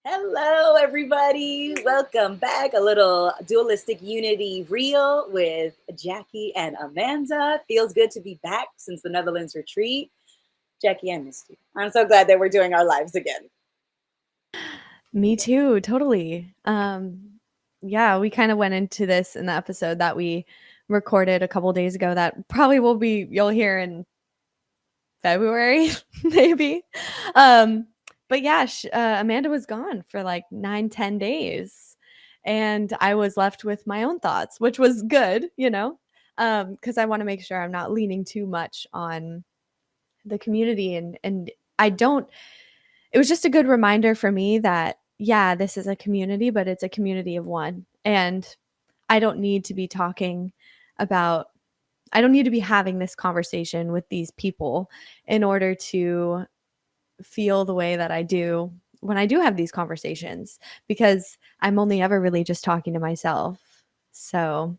Hello, everybody. Welcome back. A little Dualistic Unity Real with Jackie and Amanda. Feels good to be back since the Netherlands retreat. Jackie, I missed you. I'm so glad that we're doing our lives again. Me too, totally. Yeah, we kind of went into this in the episode that we recorded a couple days ago that probably you'll hear in February, maybe. Um, but yeah, Amanda was gone for like 9, 10 days. And I was left with my own thoughts, which was good, because I want to make sure I'm not leaning too much on the community and I don't it was just a good reminder for me that yeah, this is a community, but it's a community of one. And I don't need to be talking about I don't need to be having this conversation with these people in order to feel the way that I do when I do have these conversations because I'm only ever really just talking to myself. So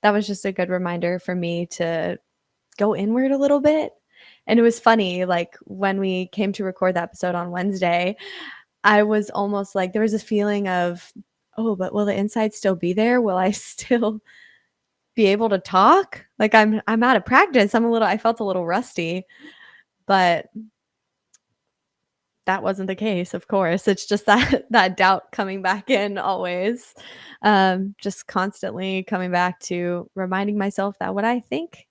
that was just a good reminder for me to go inward a little bit. And it was funny, like when we came to record the episode on Wednesday, I was almost like there was a feeling of, oh, but will the inside still be there? Will I still be able to talk? Like I'm out of practice. I felt a little rusty, but that wasn't the case, of course. It's just that that doubt coming back in always. Just constantly coming back to reminding myself that what I think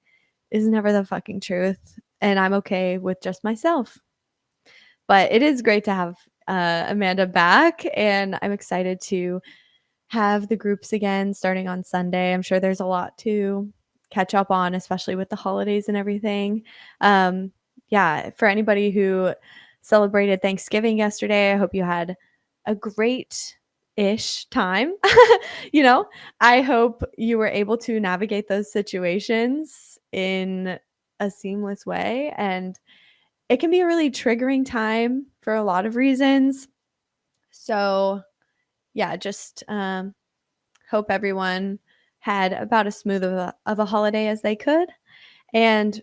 is never the fucking truth. And I'm okay with just myself. But it is great to have Amanda back. And I'm excited to have the groups again starting on Sunday. I'm sure there's a lot to catch up on, especially with the holidays and everything. Um, yeah, for anybody who celebrated Thanksgiving yesterday, I hope you had a great ish time. you know, I hope you were able to navigate those situations in a seamless way. And it can be a really triggering time for a lot of reasons. So, yeah, just hope everyone had about as smooth of a holiday as they could. And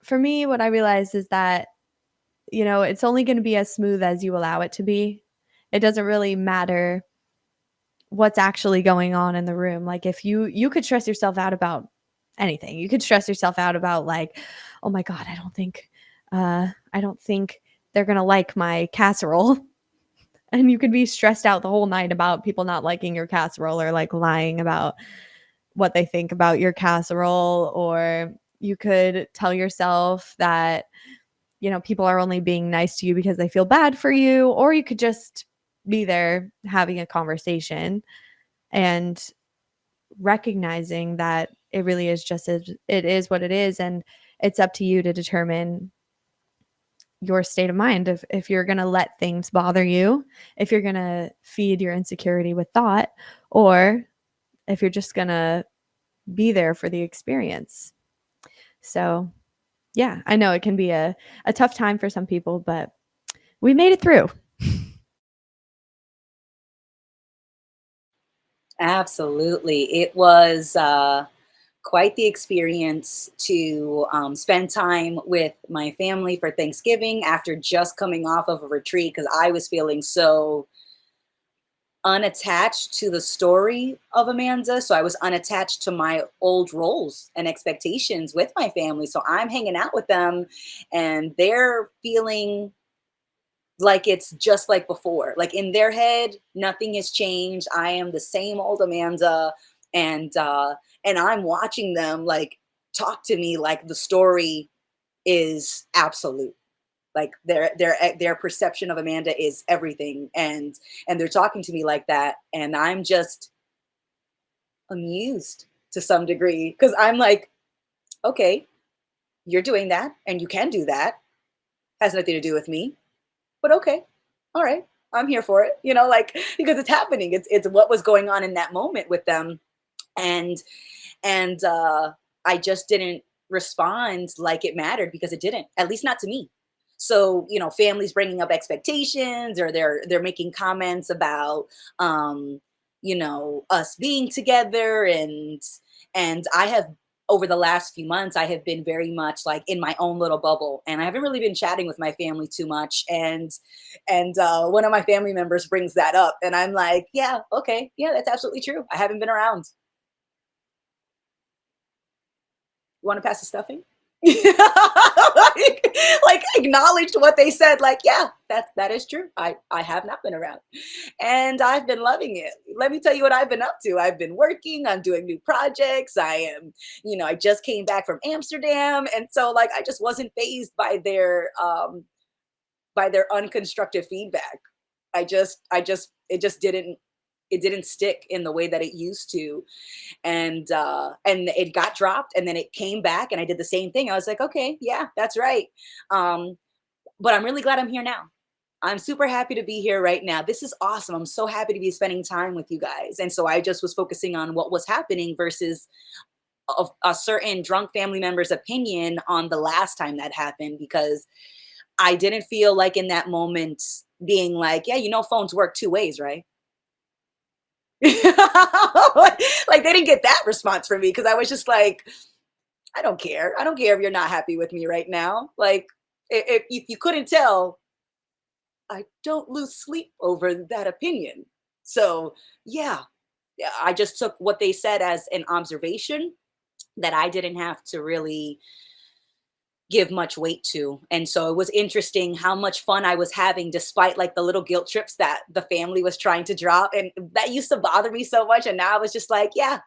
for me, what I realized is that, it's only going to be as smooth as you allow it to be. It doesn't really matter what's actually going on in the room. Like if you could stress yourself out about anything. You could stress yourself out about like, oh my God, I don't think they're gonna like my casserole. And you could be stressed out the whole night about people not liking your casserole or like lying about what they think about your casserole. Or you could tell yourself that, people are only being nice to you because they feel bad for you. Or you could just be there having a conversation and recognizing that it really is just it is what it is. And it's up to you to determine your state of mind if you're going to let things bother you, if you're going to feed your insecurity with thought, or if you're just going to be there for the experience. So, yeah, I know it can be a tough time for some people, but we made it through. Absolutely. It was quite the experience to spend time with my family for Thanksgiving after just coming off of a retreat because I was feeling so unattached to the story of Amanda. So I was unattached to my old roles and expectations with my family. So I'm hanging out with them and they're feeling like it's just like before. Like in their head, nothing has changed. I am the same old Amanda and I'm watching them like talk to me like the story is absolute, like their perception of Amanda is everything, and they're talking to me like that, and I'm just amused to some degree because I'm like, okay, you're doing that and you can do that, has nothing to do with me, but okay, all right, I'm here for it, like because it's happening, it's what was going on in that moment with them, and and I just didn't respond like it mattered because it didn't, at least not to me. So families bringing up expectations, or they're making comments about us being together, and I have over the last few months, I have been very much like in my own little bubble, and I haven't really been chatting with my family too much. And one of my family members brings that up, and I'm like, yeah, okay, yeah, that's absolutely true. I haven't been around. You want to pass the stuffing? Like acknowledged what they said. Like, yeah, that is true. I have not been around, and I've been loving it. Let me tell you what I've been up to. I've been working. I'm doing new projects. I am, I just came back from Amsterdam, and so like I just wasn't phased by their unconstructive feedback. It just didn't stick in the way that it used to, and it got dropped, and then it came back, and I did the same thing. I was like, okay, yeah, that's right. um but I'm really glad I'm here now. I'm super happy to be here right now. This is awesome. I'm so happy to be spending time with you guys. And so I just was focusing on what was happening versus a certain drunk family member's opinion on the last time that happened, because I didn't feel like in that moment being like, yeah, phones work two ways, right? Like they didn't get that response from me because I was just like, I don't care. I don't care if you're not happy with me right now. Like, if you couldn't tell, I don't lose sleep over that opinion. So, yeah, yeah, I just took what they said as an observation that I didn't have to really give much weight to. And so it was interesting how much fun I was having despite like the little guilt trips that the family was trying to drop. And that used to bother me so much. And now I was just like, yeah,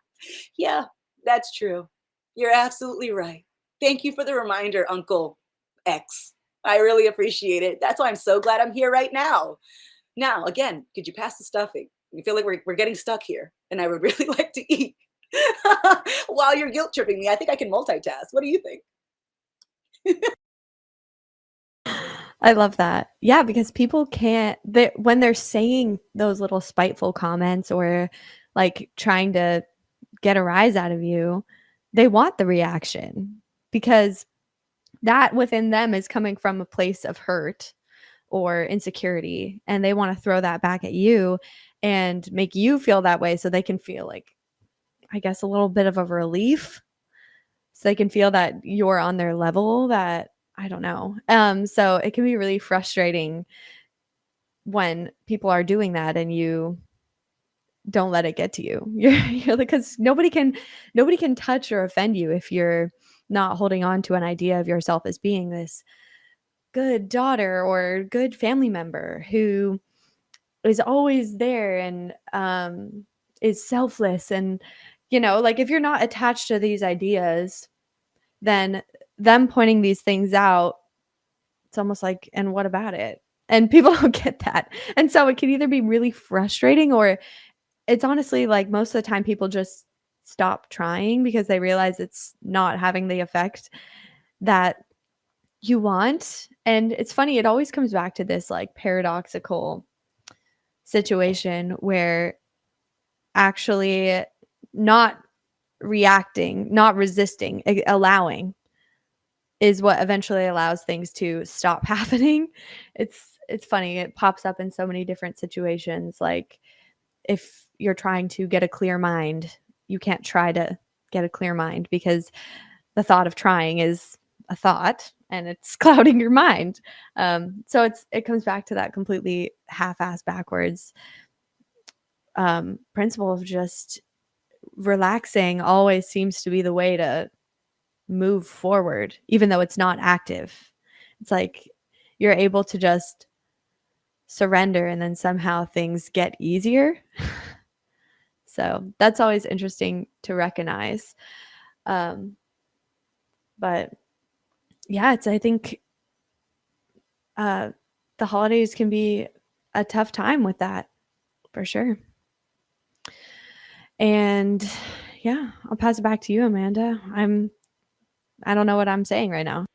yeah, that's true. You're absolutely right. Thank you for the reminder, Uncle X. I really appreciate it. That's why I'm so glad I'm here right now. Now, again, could you pass the stuffing? I feel like we're getting stuck here, and I would really like to eat while you're guilt tripping me. I think I can multitask. What do you think? I love that. Yeah, because people can't when they're saying those little spiteful comments or like trying to get a rise out of you, they want the reaction because that within them is coming from a place of hurt or insecurity and they want to throw that back at you and make you feel that way so they can feel like I guess a little bit of a relief so they can feel that you're on their level that I don't know. So it can be really frustrating when people are doing that and you don't let it get to you. You're because nobody can touch or offend you if you're not holding on to an idea of yourself as being this good daughter or good family member who is always there and is selfless and like if you're not attached to these ideas, then them pointing these things out, it's almost like, and what about it? And people don't get that. And so it can either be really frustrating or it's honestly like most of the time people just stop trying because they realize it's not having the effect that you want. And it's funny, it always comes back to this like paradoxical situation where actually not reacting, not resisting, allowing is what eventually allows things to stop happening. It's funny, it pops up in so many different situations like if you're trying to get a clear mind, you can't try to get a clear mind because the thought of trying is a thought and it's clouding your mind. So it comes back to that completely half-ass backwards principle of just relaxing always seems to be the way to move forward, even though it's not active. It's like you're able to just surrender and then somehow things get easier. So that's always interesting to recognize. Um, but yeah, I think uh, the holidays can be a tough time with that for sure. And yeah, I'll pass it back to you, Amanda. I don't know what I'm saying right now.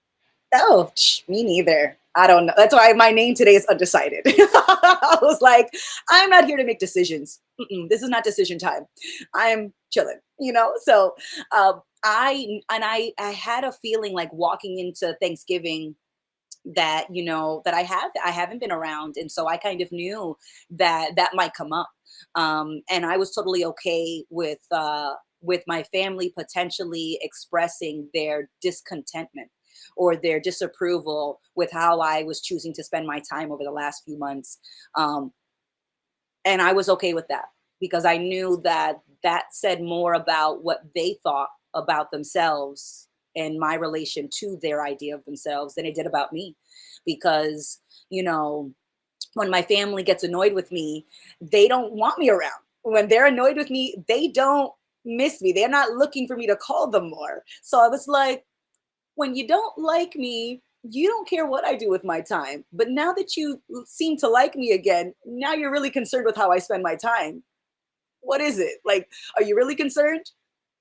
Oh, me neither. I don't know. That's why my name today is undecided. I was like, I'm not here to make decisions. This is not decision time. I'm chilling, So, I had a feeling like walking into Thanksgiving that that I haven't been around, and so I kind of knew that that might come up, and I was totally okay with my family potentially expressing their discontentment or their disapproval with how I was choosing to spend my time over the last few months. Um, and I was okay with that because I knew that that said more about what they thought about themselves and my relation to their idea of themselves than it did about me. Because, you know, when my family gets annoyed with me, they don't want me around. When they're annoyed with me, they don't miss me. They're not looking for me to call them more. So I was like, when you don't like me, you don't care what I do with my time. But now that you seem to like me again, now you're really concerned with how I spend my time. What is it? Like, are you really concerned?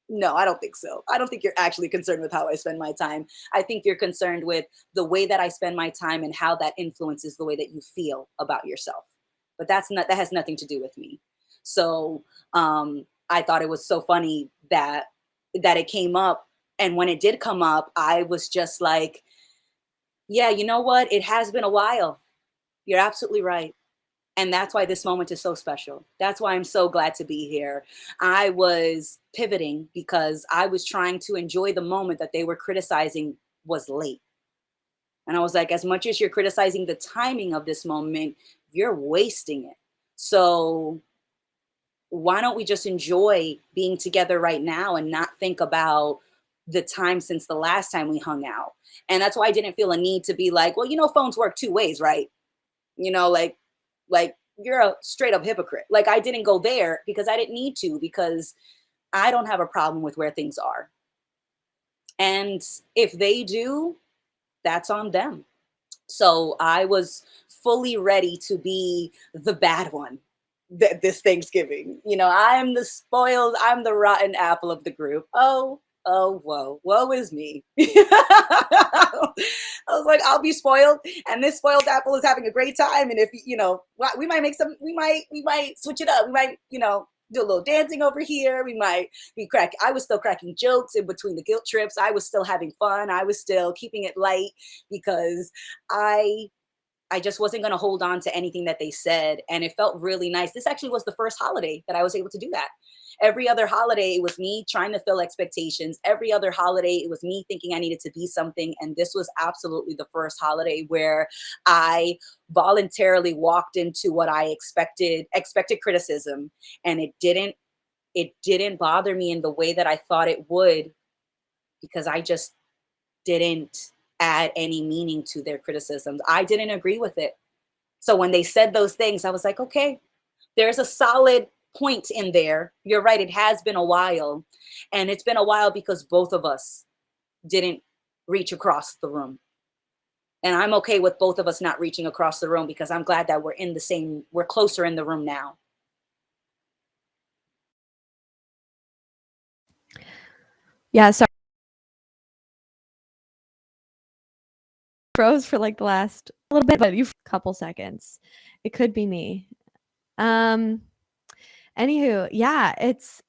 No, I don't think so. I don't think you're actually concerned with how I spend my time. I think you're concerned with the way that I spend my time and how that influences the way that you feel about yourself. But that has nothing to do with me. So I thought it was so funny that it came up. And when it did come up, I was just like, yeah, you know what? It has been a while. You're absolutely right. And that's why this moment is so special. That's why I'm so glad to be here. I was pivoting because I was trying to enjoy the moment that they were criticizing was late. And I was like, as much as you're criticizing the timing of this moment, you're wasting it. So why don't we just enjoy being together right now and not think about the time since the last time we hung out? And that's why I didn't feel a need to be like, well, phones work two ways, right? you know like like you're a straight up hypocrite. Like, I didn't go there because I didn't need to, because I don't have a problem with where things are. And if they do, that's on them. So I was fully ready to be the bad one this Thanksgiving. I'm the rotten apple of the group. Oh, woe is me. I was like, I'll be spoiled, and this spoiled apple is having a great time. And if we might make some, we might switch it up. We might, do a little dancing over here. We might be crack. I was still cracking jokes in between the guilt trips. I was still having fun. I was still keeping it light because I I just wasn't going to hold on to anything that they said. And it felt really nice. This actually was the first holiday that I was able to do that. Every other holiday, it was me trying to fill expectations. Every other holiday, it was me thinking I needed to be something. And this was absolutely the first holiday where I voluntarily walked into what I expected criticism. And it didn't bother me in the way that I thought it would, because I just didn't add any meaning to their criticisms. I didn't agree with it. So when they said those things, I was like, okay, there's a solid point in there. You're right. It has been a while. And it's been a while because both of us didn't reach across the room. And I'm okay with both of us not reaching across the room, because I'm glad that we're closer in the room now. Yeah, sorry. Froze for like the last little bit, but you couple seconds. It could be me. Um Anywho, yeah, it's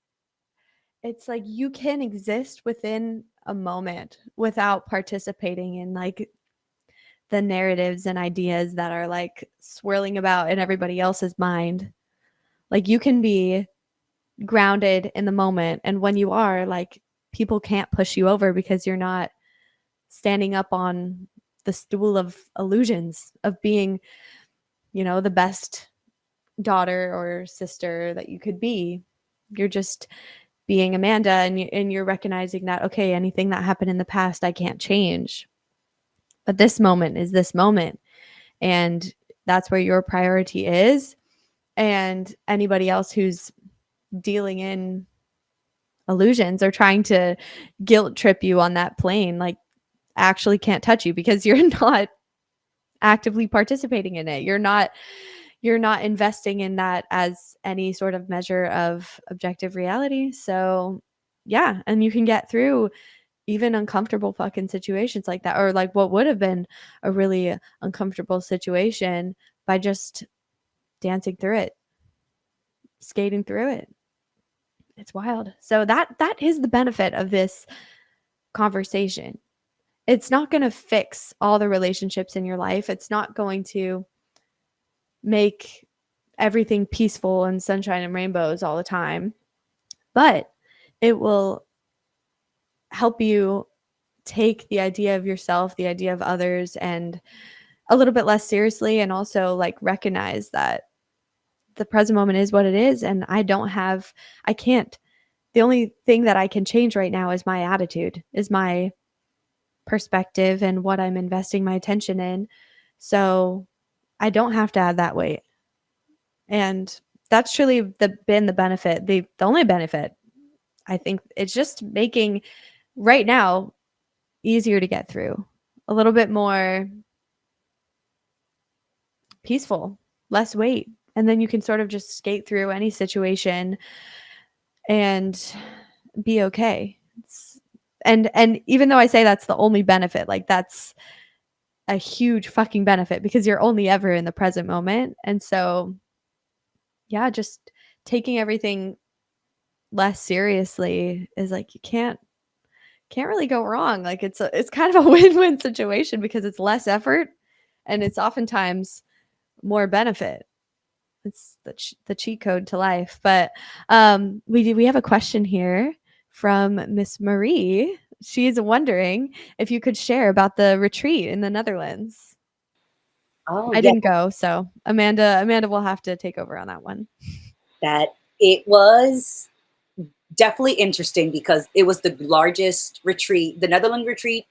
like you can exist within a moment without participating in like the narratives and ideas that are like swirling about in everybody else's mind. Like you can be grounded in the moment, and when you are, like, people can't push you over because you're not standing up on the stool of illusions of being, the best daughter or sister that you could be. You're just being Amanda, and you're recognizing that, okay, anything that happened in the past I can't change. But this moment is this moment, and that's where your priority is. And anybody else who's dealing in illusions or trying to guilt trip you on that plane, like, actually can't touch you because you're not actively participating in it. You're not investing in that as any sort of measure of objective reality. So, yeah, and you can get through even uncomfortable fucking situations like that, or like what would have been a really uncomfortable situation, by just dancing through it, skating through it. It's wild. So that is the benefit of this conversation. It's not going to fix all the relationships in your life. It's not going to make everything peaceful and sunshine and rainbows all the time. But it will help you take the idea of yourself, the idea of others, and a little bit less seriously, and also like recognize that the present moment is what it is, and I can't, the only thing that I can change right now is my attitude, is my perspective and what I'm investing my attention in. So I don't have to add that weight. And that's truly been the benefit, the only benefit. I think it's just making right now easier to get through, a little bit more peaceful, less weight. And then you can sort of just skate through any situation and be okay. And even though I say that's the only benefit, like that's a huge fucking benefit because you're only ever in the present moment. And so, yeah, just taking everything less seriously is like you can't really go wrong. Like it's kind of a win-win situation because it's less effort and it's oftentimes more benefit. It's the cheat code to life. But we have a question here from Miss Marie. She's wondering if you could share about the retreat in the Netherlands. Oh I yeah, didn't go, so Amanda will have to take over on that one. that it was definitely interesting because it was the largest retreat. The Netherlands retreat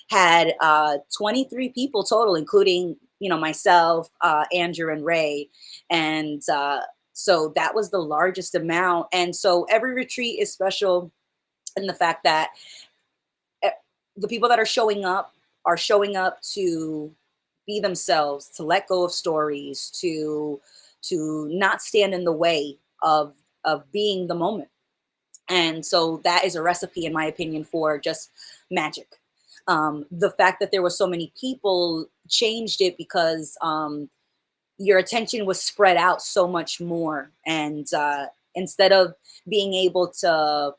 had 23 people total, including myself, Andrew, and Ray, and so that was the largest amount. And so every retreat is special in the fact that eh, the people that are showing up to be themselves, to let go of stories, to not stand in the way of being the moment. And so that is a recipe, in my opinion, for just magic. The fact that there were so many people changed it because your attention was spread out so much more. And instead of being able to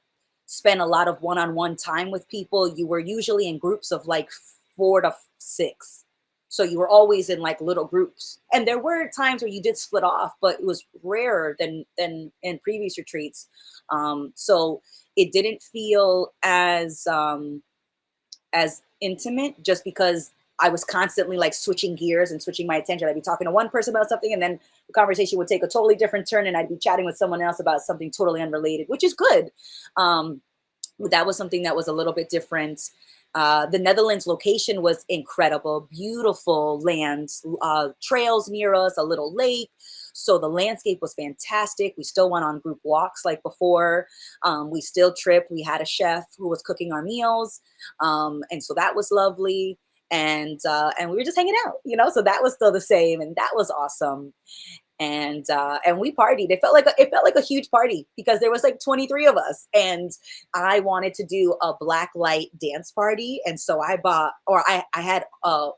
spend a lot of one on one time with people, you were usually in groups of like 4 to 6. So you were always in like little groups. And there were times where you did split off, but it was rarer than in previous retreats. So it didn't feel as intimate just because I was constantly like switching gears and switching my attention. I'd be talking to one person about something, and then the conversation would take a totally different turn, and I'd be chatting with someone else about something totally unrelated, which is good. Um, that was something that was a little bit different. The Netherlands location was incredible, beautiful lands, trails near us, a little lake. So the landscape was fantastic. We still went on group walks like before. We still tripped. We had a chef who was cooking our meals, and so that was lovely. And we were just hanging out, So that was still the same, and that was awesome. And we partied. It felt like a huge party because there was like 23 of us, and I wanted to do a black light dance party, and so I had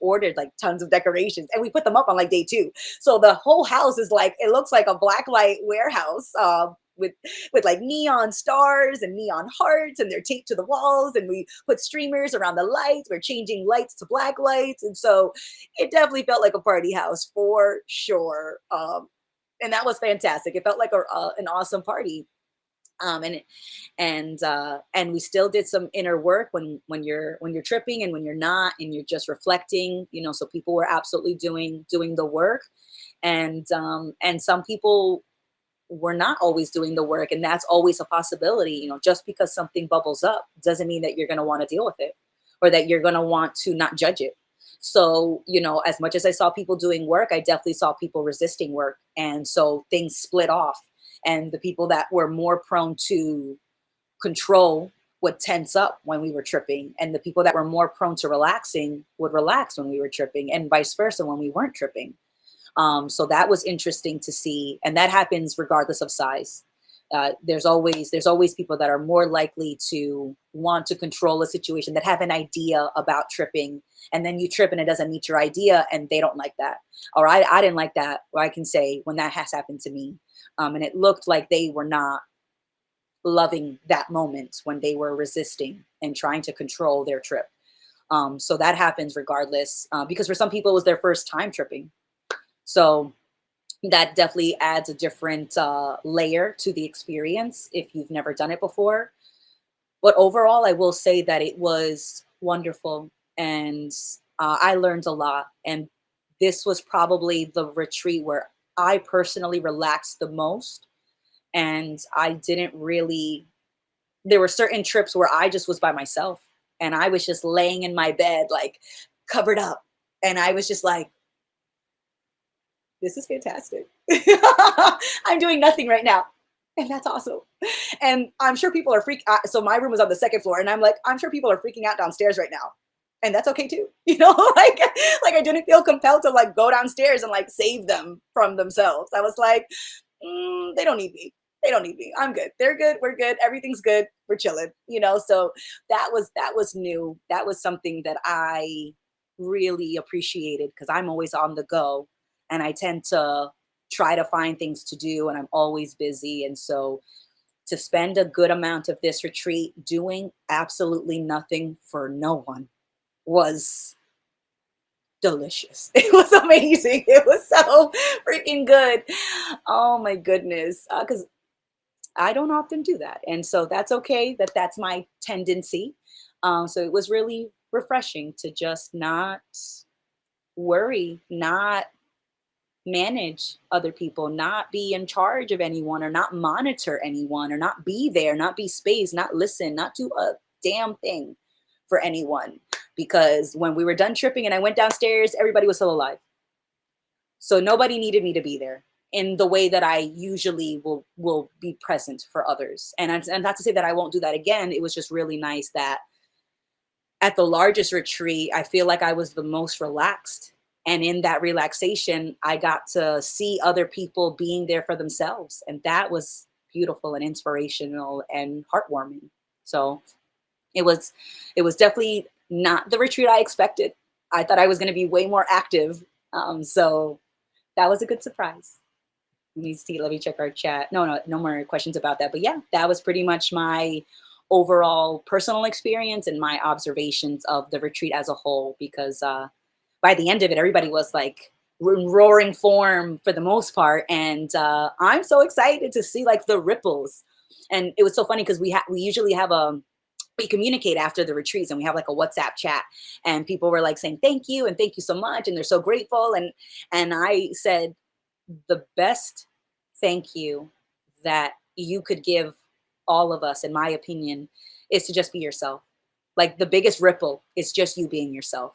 ordered like tons of decorations, and we put them up on like day 2. So the whole house is like, it looks like a black light warehouse. With like neon stars and neon hearts, and they're taped to the walls, and we put streamers around the lights. We're changing lights to black lights, and so it definitely felt like a party house for sure. And that was fantastic. It felt like an awesome party. And we still did some inner work when you're tripping and when you're not, and you're just reflecting. So people were absolutely doing the work, and some people were not always doing the work, and that's always a possibility. Just because something bubbles up doesn't mean that you're going to want to deal with it, or that you're going to want to not judge it. So, as much as I saw people doing work, I definitely saw people resisting work. And so things split off. And the people that were more prone to control would tense up when we were tripping. And the people that were more prone to relaxing would relax when we were tripping, and vice versa when we weren't tripping. So that was interesting to see. And that happens regardless of size. There's always people that are more likely to want to control a situation, that have an idea about tripping, and then you trip and it doesn't meet your idea, and they don't like that. Or I didn't like that, or I can say when that has happened to me. And it looked like they were not loving that moment when they were resisting and trying to control their trip. So that happens regardless, because for some people it was their first time tripping. So that definitely adds a different layer to the experience if you've never done it before. But overall, I will say that it was wonderful, and I learned a lot. And this was probably the retreat where I personally relaxed the most. And I didn't really, there were certain trips where I just was by myself and I was just laying in my bed, like covered up. And I was just like, this is fantastic. I'm doing nothing right now. And that's awesome. And I'm sure people are so my room was on the second floor, and I'm like, I'm sure people are freaking out downstairs right now. And that's okay too. Like I didn't feel compelled to like go downstairs and like save them from themselves. I was like, they don't need me. They don't need me. I'm good. They're good. We're good. Everything's good. We're chilling. So that was new. That was something that I really appreciated because I'm always on the go, and I tend to try to find things to do, and I'm always busy. And so to spend a good amount of this retreat doing absolutely nothing for no one was delicious. It was amazing. It was so freaking good. Oh my goodness. Because I don't often do that. And so that's okay that that's my tendency. So it was really refreshing to just not worry, not manage other people, not be in charge of anyone, or not monitor anyone, or not be there, not be space, not listen, not do a damn thing for anyone. Because when we were done tripping and I went downstairs, everybody was still alive. So nobody needed me to be there in the way that I usually will be present for others. And not to say that I won't do that again. It was just really nice that at the largest retreat, I feel like I was the most relaxed. And in that relaxation, I got to see other people being there for themselves. And that was beautiful and inspirational and heartwarming. So it was it was definitely not the retreat I expected. I thought I was going to be way more active. So that was a good surprise. Let me see. Let me check our chat. No, no, no more questions about that. But yeah, that was pretty much my overall personal experience and my observations of the retreat as a whole. Because by the end of it, everybody was like in roaring form for the most part, and I'm so excited to see like the ripples. And it was so funny because we usually have a we communicate after the retreats, and we have like a WhatsApp chat, and people were like saying thank you and thank you so much, and they're so grateful. And I said the best thank you that you could give all of us, in my opinion, is to just be yourself. Like the biggest ripple is just you being yourself.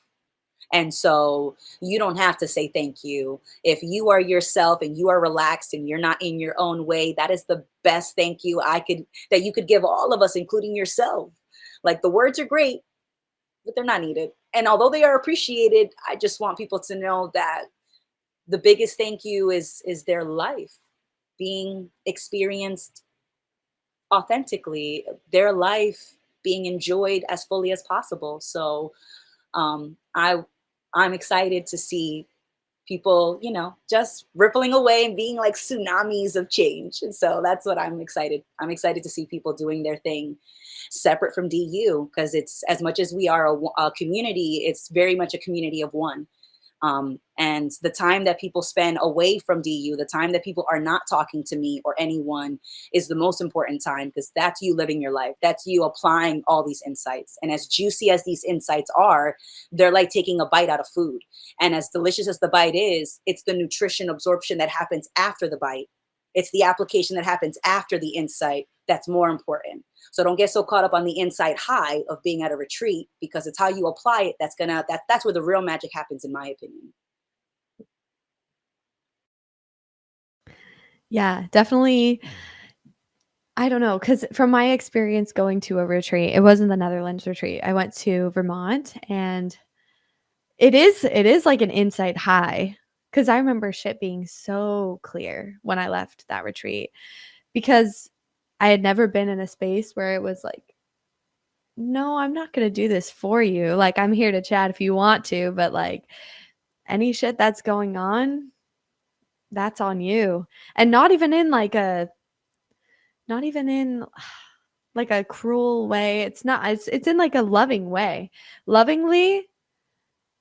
And so you don't have to say thank you. If you are yourself and you are relaxed and you're not in your own way, that is the best thank you I could that you could give all of us, including yourself. Like the words are great, but they're not needed. And although they are appreciated, I just want people to know that the biggest thank you is their life being experienced authentically, their life being enjoyed as fully as possible. So um, I I'm excited to see people, just rippling away and being like tsunamis of change. And so that's what I'm excited. I'm excited to see people doing their thing separate from DU, because it's as much as we are a community, it's very much a community of one. And the time that people spend away from DU, the time that people are not talking to me or anyone, is the most important time, because that's you living your life. That's you applying all these insights. And as juicy as these insights are, they're like taking a bite out of food. And as delicious as the bite is, it's the nutrition absorption that happens after the bite. It's the application that happens after the insight that's more important. So don't get so caught up on the insight high of being at a retreat, because it's how you apply it that's where the real magic happens, in my opinion. Yeah, definitely. I don't know, because from my experience going to a retreat, it wasn't the Netherlands retreat. I went to Vermont, and it is like an insight high, because I remember shit being so clear when I left that retreat, because I had never been in a space where it was like, "No, I'm not gonna do this for you. Like, I'm here to chat if you want to, but, like, any shit that's going on, that's on you." And not even in like a cruel way. It's in like a loving way. Lovingly,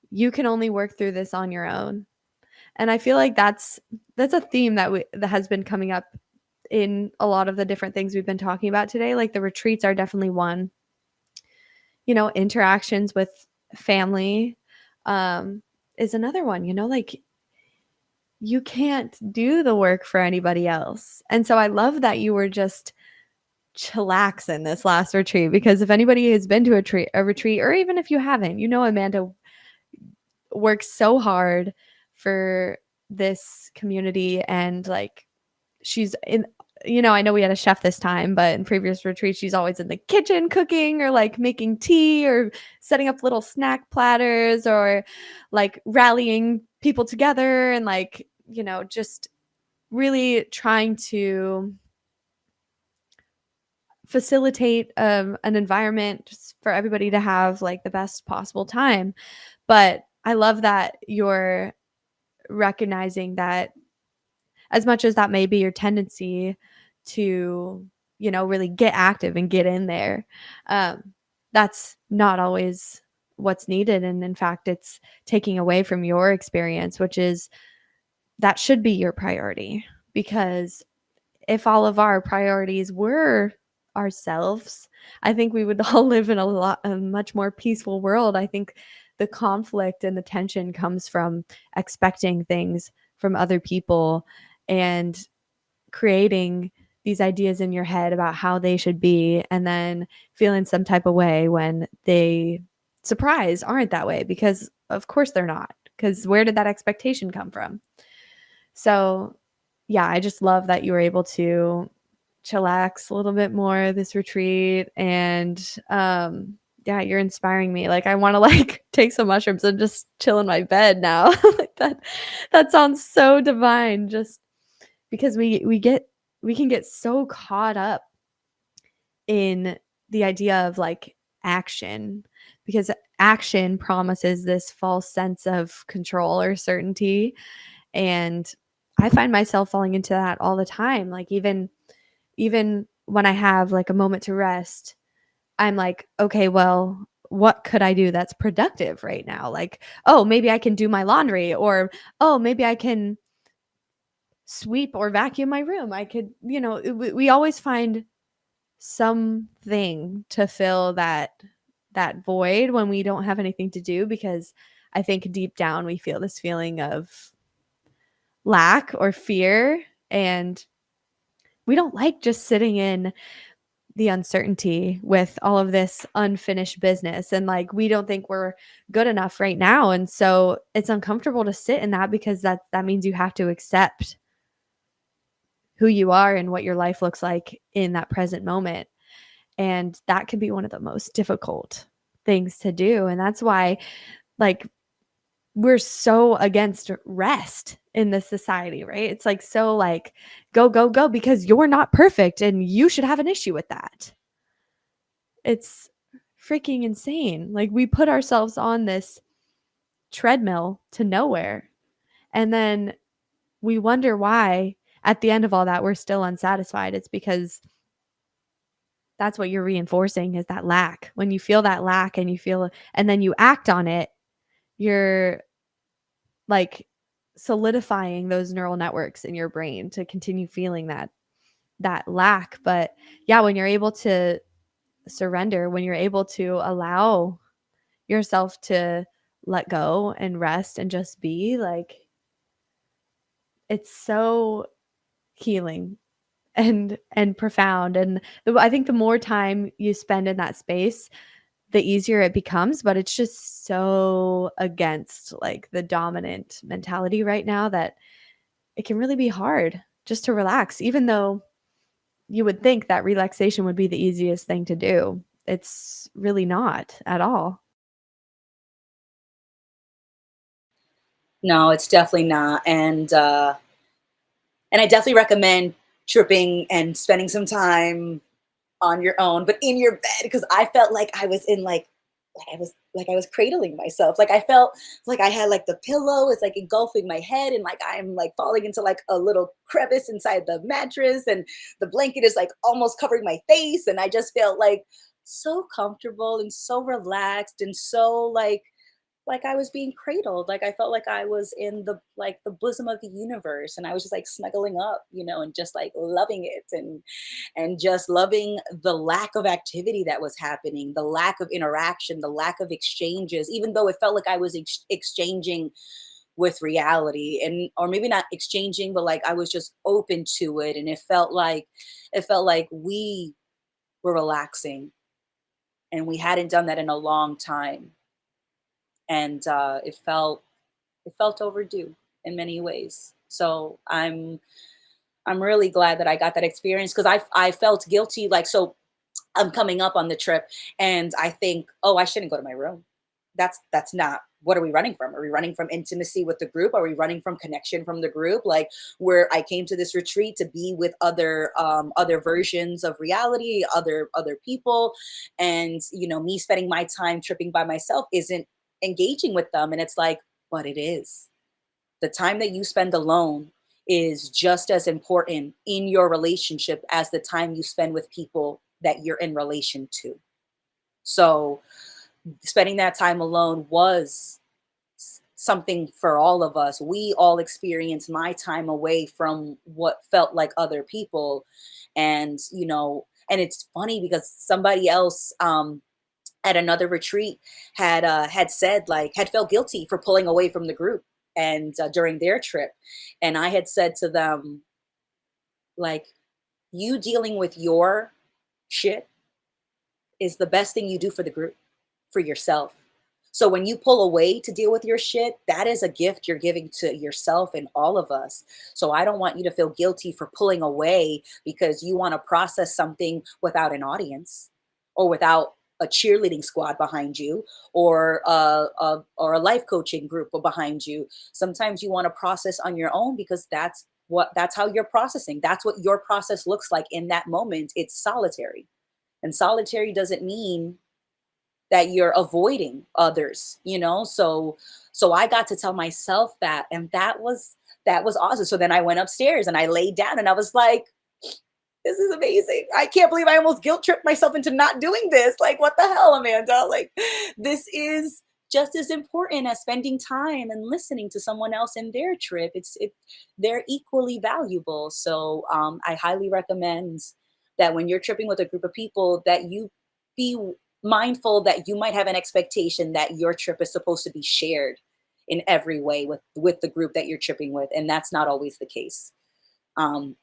you can only work through this on your own. And I feel like that's a theme that has been coming up in a lot of the different things we've been talking about today. Like the retreats are definitely one. Interactions with family um, is another one. Like you can't do the work for anybody else. And so I love that you were just chillax in this last retreat, because if anybody has been to a retreat, or even if you haven't, Amanda works so hard for this community, and like she's in I know we had a chef this time, but in previous retreats she's always in the kitchen cooking, or like making tea, or setting up little snack platters, or like rallying people together, and like just really trying to facilitate an environment for everybody to have like the best possible time. But I love that you're recognizing that, as much as that may be your tendency to really get active and get in there, that's not always what's needed. And in fact, it's taking away from your experience, which is that should be your priority. Because if all of our priorities were ourselves, I think we would all live in a much more peaceful world. I think the conflict and the tension comes from expecting things from other people, and creating these ideas in your head about how they should be, and then feeling some type of way when they surprise aren't that way, because of course they're not, because where did that expectation come from? So yeah, I just love that you were able to chillax a little bit more this retreat. And yeah, you're inspiring me. Like I want to like take some mushrooms and just chill in my bed now. Like that sounds so divine, just because we can get so caught up in the idea of like action, because action promises this false sense of control or certainty. And I find myself falling into that all the time. Like even when I have like a moment to rest, I'm like, okay, well, what could I do that's productive right now? Like, oh, maybe I can do my laundry, or oh, maybe I can sweep or vacuum my room. I could, we always find something to fill that void when we don't have anything to do, because I think deep down we feel this feeling of lack or fear, and we don't like just sitting in the uncertainty with all of this unfinished business, and like we don't think we're good enough right now, and so it's uncomfortable to sit in that, because that means you have to accept who you are and what your life looks like in that present moment. And that can be one of the most difficult things to do, and that's why like we're so against rest in this society, right? It's like so like go go go, because you're not perfect and you should have an issue with that. It's freaking insane. Like we put ourselves on this treadmill to nowhere, and then we wonder why at the end of all that we're still unsatisfied. It's because that's what you're reinforcing, is that lack. When you feel that lack and and then you act on it, you're like solidifying those neural networks in your brain to continue feeling that lack. But yeah, when you're able to surrender, when you're able to allow yourself to let go and rest and just be, like it's so healing and profound. And I think the more time you spend in that space, the easier it becomes. But it's just so against like the dominant mentality right now that it can really be hard just to relax, even though you would think that relaxation would be the easiest thing to do. It's really not at all. No, it's definitely not. And I definitely recommend tripping and spending some time on your own, but in your bed, because I felt like I was in like I was cradling myself. Like I felt like I had like the pillow is like engulfing my head, and like I'm like falling into like a little crevice inside the mattress, and the blanket is like almost covering my face, and I just felt like so comfortable and so relaxed and so like like I was being cradled. Like I felt like I was in the bosom of the universe, and I was just like snuggling up, and just like loving it, and just loving the lack of activity that was happening, the lack of interaction, the lack of exchanges, even though it felt like I was exchanging with reality, and or maybe not exchanging, but like I was just open to it, and it felt like we were relaxing, and we hadn't done that in a long time, and it felt overdue in many ways. So I'm really glad that I got that experience, because I felt guilty. Like, so I'm coming up on the trip, and I think, oh, I shouldn't go to my room. That's not, what are we running from? Are we running from intimacy with the group? Are we running from connection from the group? Like, where I came to this retreat to be with other versions of reality, other people, and me spending my time tripping by myself isn't engaging with them. And it's like, but it is. The time that you spend alone is just as important in your relationship as the time you spend with people that you're in relation to. So spending that time alone was something for all of us. We all experienced my time away from what felt like other people. And it's funny because somebody else at another retreat had said, like, had felt guilty for pulling away from the group, and during their trip, and I had said to them, like, you dealing with your shit is the best thing you do for the group, for yourself. So when you pull away to deal with your shit, that is a gift you're giving to yourself and all of us. So I don't want you to feel guilty for pulling away because you want to process something without an audience, or without a cheerleading squad behind you, or a life coaching group behind you. Sometimes you want to process on your own, because that's how you're processing. That's what your process looks like in that moment. It's solitary. And solitary doesn't mean that you're avoiding others, so I got to tell myself that, and that was awesome. So then I went upstairs and I laid down, and I was like, this is amazing. I can't believe I almost guilt tripped myself into not doing this. Like, what the hell, Amanda? Like, this is just as important as spending time and listening to someone else in their trip. They're equally valuable. So I highly recommend that when you're tripping with a group of people, that you be mindful that you might have an expectation that your trip is supposed to be shared in every way with the group that you're tripping with, and that's not always the case. And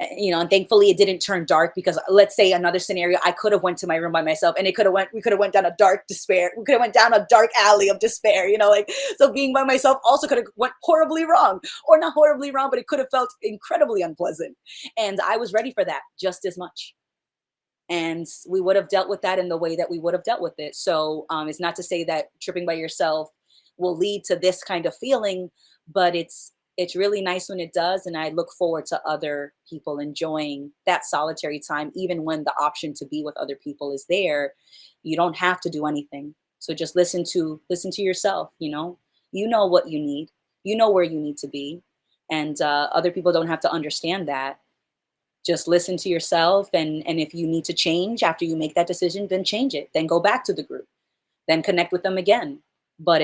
thankfully it didn't turn dark, because let's say another scenario, I could have went to my room by myself, and we could have went down a dark despair. We could have went down a dark alley of despair, like, so being by myself also could have went horribly wrong, or not horribly wrong, but it could have felt incredibly unpleasant. And I was ready for that just as much. And we would have dealt with that in the way that we would have dealt with it. So it's not to say that tripping by yourself will lead to this kind of feeling, but it's really nice when it does, and I look forward to other people enjoying that solitary time, even when the option to be with other people is there. You don't have to do anything, so just listen to yourself. You know what you need, you know where you need to be, and other people don't have to understand that. Just listen to yourself, and if you need to change after you make that decision, then change it, then go back to the group, then connect with them again. But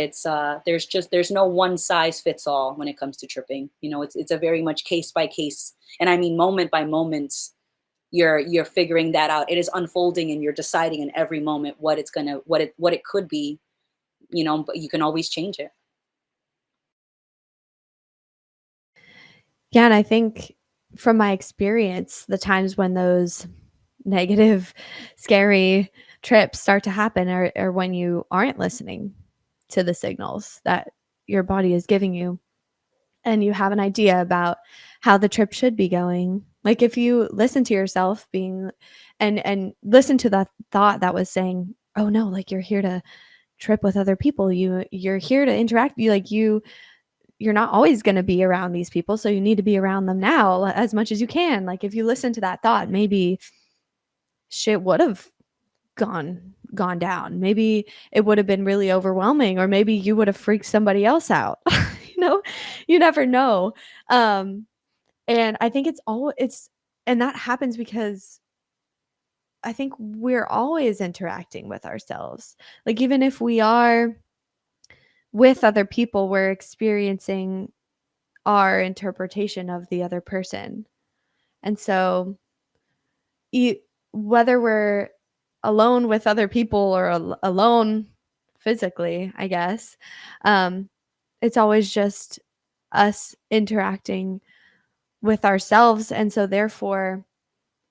there's no one size fits all when it comes to tripping. It's a very much case by case, and I mean moment by moment. You're figuring that out. It is unfolding, and you're deciding in every moment what it could be. But you can always change it. Yeah, and I think from my experience, the times when those negative, scary trips start to happen are when you aren't listening to the signals that your body is giving you, and you have an idea about how the trip should be going. Like, if you listen to yourself being and listen to the thought that was saying, "Oh no, like you're here to trip with other people. You're here to interact. You're not always going to be around these people, so you need to be around them now as much as you can." Like, if you listen to that thought, maybe shit would have gone down. Maybe it would have been really overwhelming, or maybe you would have freaked somebody else out. you know, you never know. Um, and I think and that happens because I think we're always interacting with ourselves. Like, even if we are with other people, we're experiencing our interpretation of the other person. And so, e- whether we're alone with other people or alone physically, I guess, um, it's always just us interacting with ourselves. And so, therefore,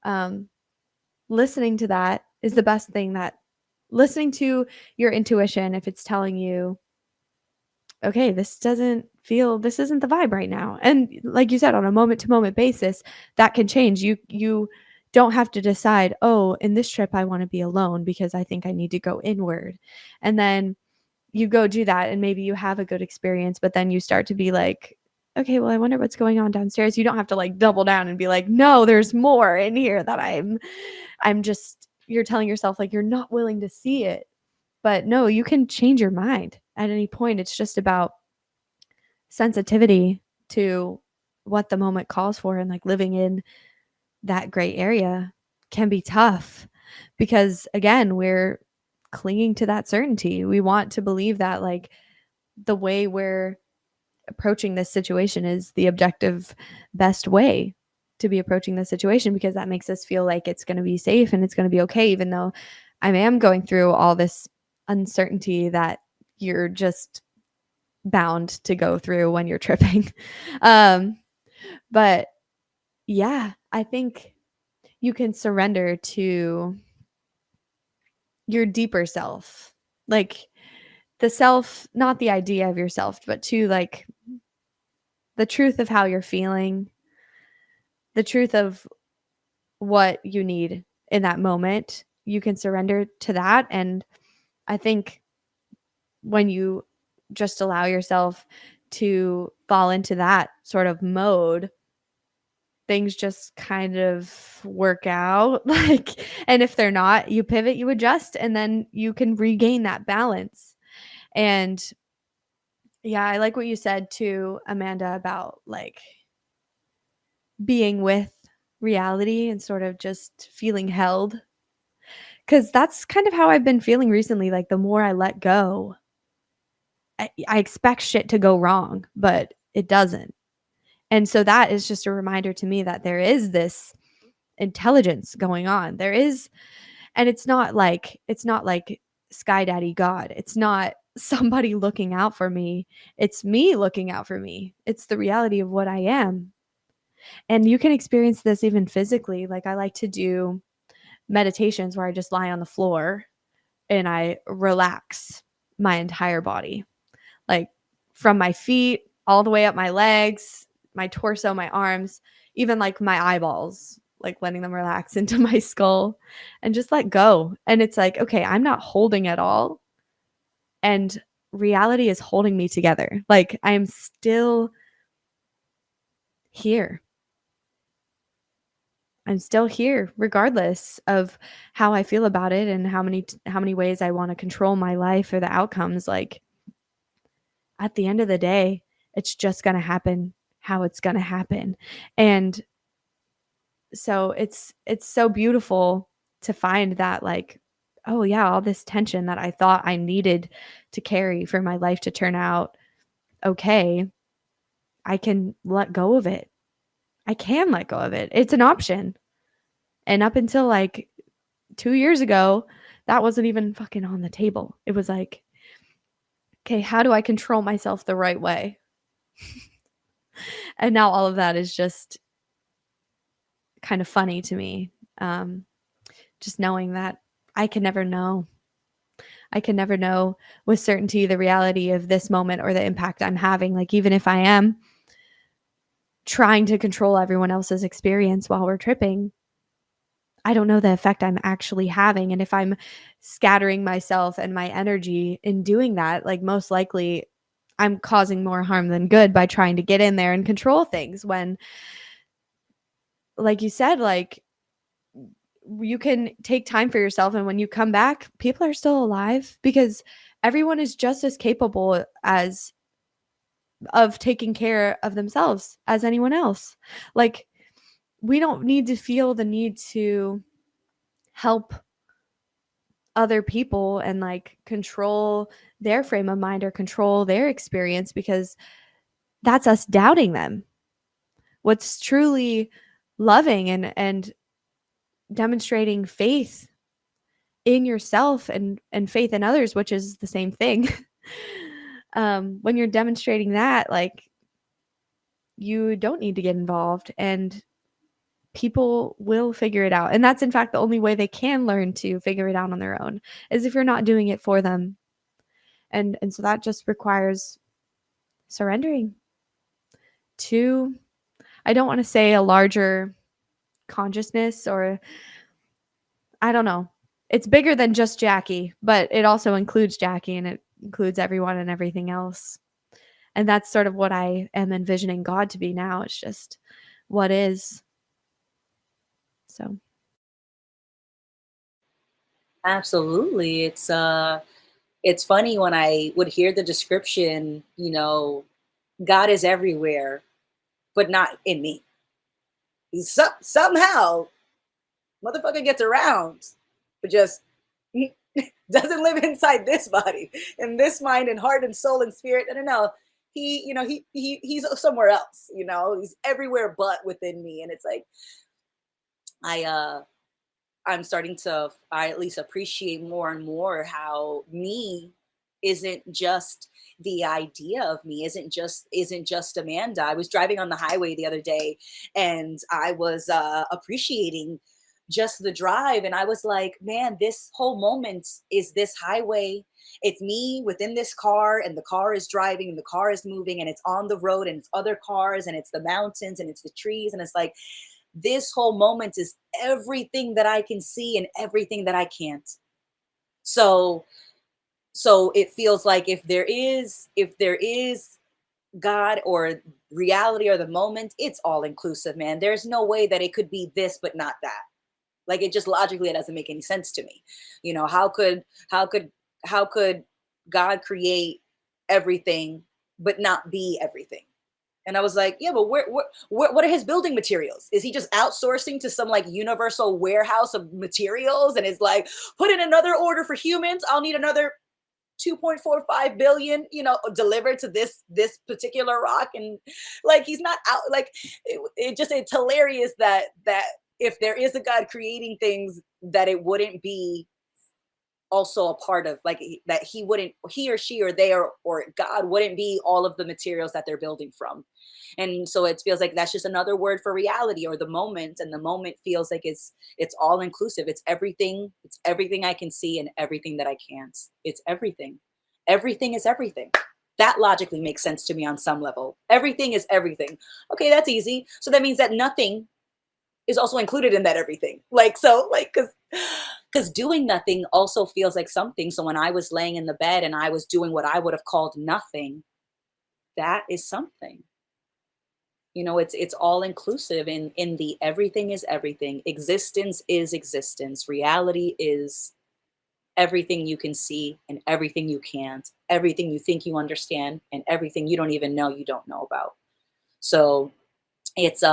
um, listening to that is the best thing, that listening to your intuition, if it's telling you, okay, this isn't the vibe right now. And like you said, on a moment to moment basis, that can change. You don't have to decide, oh, in this trip I want to be alone because I think I need to go inward. And then you go do that and maybe you have a good experience, but then you start to be like, okay, well, I wonder what's going on downstairs. You don't have to like double down and be like, no, there's more in here that I'm just, you're telling yourself like you're not willing to see it. But no, you can change your mind at any point. It's just about sensitivity to what the moment calls for, and like living in that gray area can be tough because again, we're clinging to that certainty. We want to believe that like the way we're approaching this situation is the objective best way to be approaching the situation, because that makes us feel like it's going to be safe and it's going to be okay, even though I am going through all this uncertainty that you're just bound to go through when you're tripping. um but yeah, I think you can surrender to your deeper self, like the self, not the idea of yourself, but to like the truth of how you're feeling, the truth of what you need in that moment. You can surrender to that. And I think when you just allow yourself to fall into that sort of mode, things just kind of work out. Like, and if they're not, you pivot, you adjust, and then you can regain that balance. And yeah, I like what you said to Amanda about like being with reality and sort of just feeling held, because that's kind of how I've been feeling recently. Like the more I let go, I expect shit to go wrong, but it doesn't. And so that is just a reminder to me that there is this intelligence going on. There is, and it's not like Sky Daddy God. It's not somebody looking out for me. It's me looking out for me. It's the reality of what I am. And you can experience this even physically. Like I like to do meditations where I just lie on the floor and I relax my entire body, like from my feet all the way up my legs, my torso, my arms, even like my eyeballs, like letting them relax into my skull and just let go. And it's like, okay, I'm not holding at all. And reality is holding me together. Like I am still here. I'm still here regardless of how I feel about it and how many ways I want to control my life or the outcomes. Like at the end of the day, it's just going to happen how it's going to happen. And so it's so beautiful to find that like, oh yeah, all this tension that I thought I needed to carry for my life to turn out okay, I can let go of it. I can let go of it. It's an option. And up until like 2 years ago, that wasn't even fucking on the table. It was like, okay, how do I control myself the right way? And now all of that is just kind of funny to me. Um, just knowing that I can never know. I can never know with certainty the reality of this moment or the impact I'm having. Like, even if I am trying to control everyone else's experience while we're tripping, I don't know the effect I'm actually having. And if I'm scattering myself and my energy in doing that, like, most likely I'm causing more harm than good by trying to get in there and control things when, like you said, like, you can take time for yourself, and when you come back people are still alive, because everyone is just as capable as of taking care of themselves as anyone else. Like, we don't need to feel the need to help other people and like control their frame of mind or control their experience, because that's us doubting them. What's truly loving and demonstrating faith in yourself and faith in others, which is the same thing. When you're demonstrating that, like, you don't need to get involved, and people will figure it out. And that's in fact the only way they can learn to figure it out on their own, is if you're not doing it for them. And so that just requires surrendering to, I don't want to say a larger consciousness, or I don't know. It's bigger than just Jackie, but it also includes Jackie, and it includes everyone and everything else. And that's sort of what I am envisioning God to be now. It's just what is. So, Absolutely. It's funny when I would hear the description, God is everywhere, but not in me. Somehow motherfucker gets around, but just doesn't live inside this body and this mind and heart and soul and spirit. I don't know. He's somewhere else. He's everywhere but within me. And it's like I I'm starting to, I at least appreciate more and more how me isn't just the idea of me, isn't just Amanda. I was driving on the highway the other day, and I was appreciating just the drive, and I was like, man, this whole moment is this highway. It's me within this car, and the car is driving, and the car is moving, and it's on the road, and it's other cars, and it's the mountains, and it's the trees, and it's like this whole moment is everything that I can see and everything that I can't. So so it feels like if there is God or reality or the moment, it's all inclusive, man. There's no way that it could be this but not that. Like it just logically it doesn't make any sense to me. How could God create everything but not be everything? And I was like, yeah, but what are his building materials? Is he just outsourcing to some like universal warehouse of materials and is like, put in another order for humans? I'll need another 2.45 billion, delivered to this particular rock. And like he's not out like it's hilarious that if there is a God creating things, that it wouldn't be also a part of like that he or she or they or God wouldn't be all of the materials that they're building from. And so it feels like that's just another word for reality or the moment. And the moment feels like it's all inclusive. It's everything I can see and everything that I can't. It's everything. Everything is everything. That logically makes sense to me on some level. Everything is everything. Okay, that's easy. So that means that nothing is also included in that everything. Like so, like because doing nothing also feels like something. So when I was laying in the bed and I was doing what I would have called nothing, that is something. It's all inclusive in the everything is everything. Existence is existence. Reality is everything you can see and everything you can't, everything you think you understand and everything you don't even know you don't know about. So it's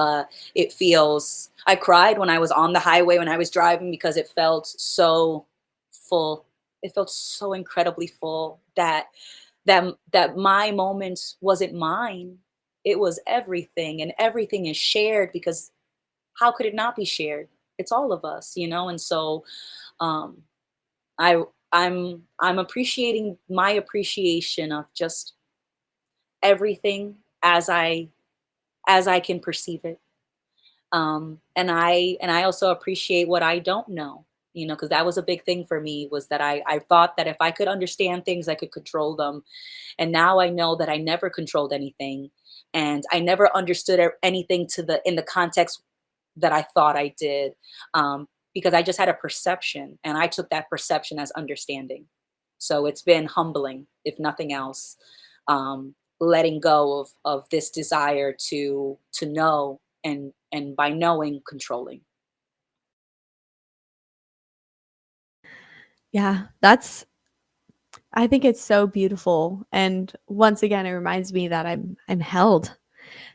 it feels, I cried when I was on the highway when I was driving because it felt so full. It felt so incredibly full that my moment wasn't mine. It was everything, and everything is shared because how could it not be shared? It's all of us. And so um I I'm appreciating my appreciation of just everything as I can perceive it. And I also appreciate what I don't know, because that was a big thing for me, was that I thought that if I could understand things I could control them. And now I know that I never controlled anything, and I never understood anything to the in the context that I thought I did, because I just had a perception and I took that perception as understanding. So it's been humbling, if nothing else, letting go of this desire to know, and by knowing, controlling. yeah, I think it's so beautiful. And once again, it reminds me that I'm held,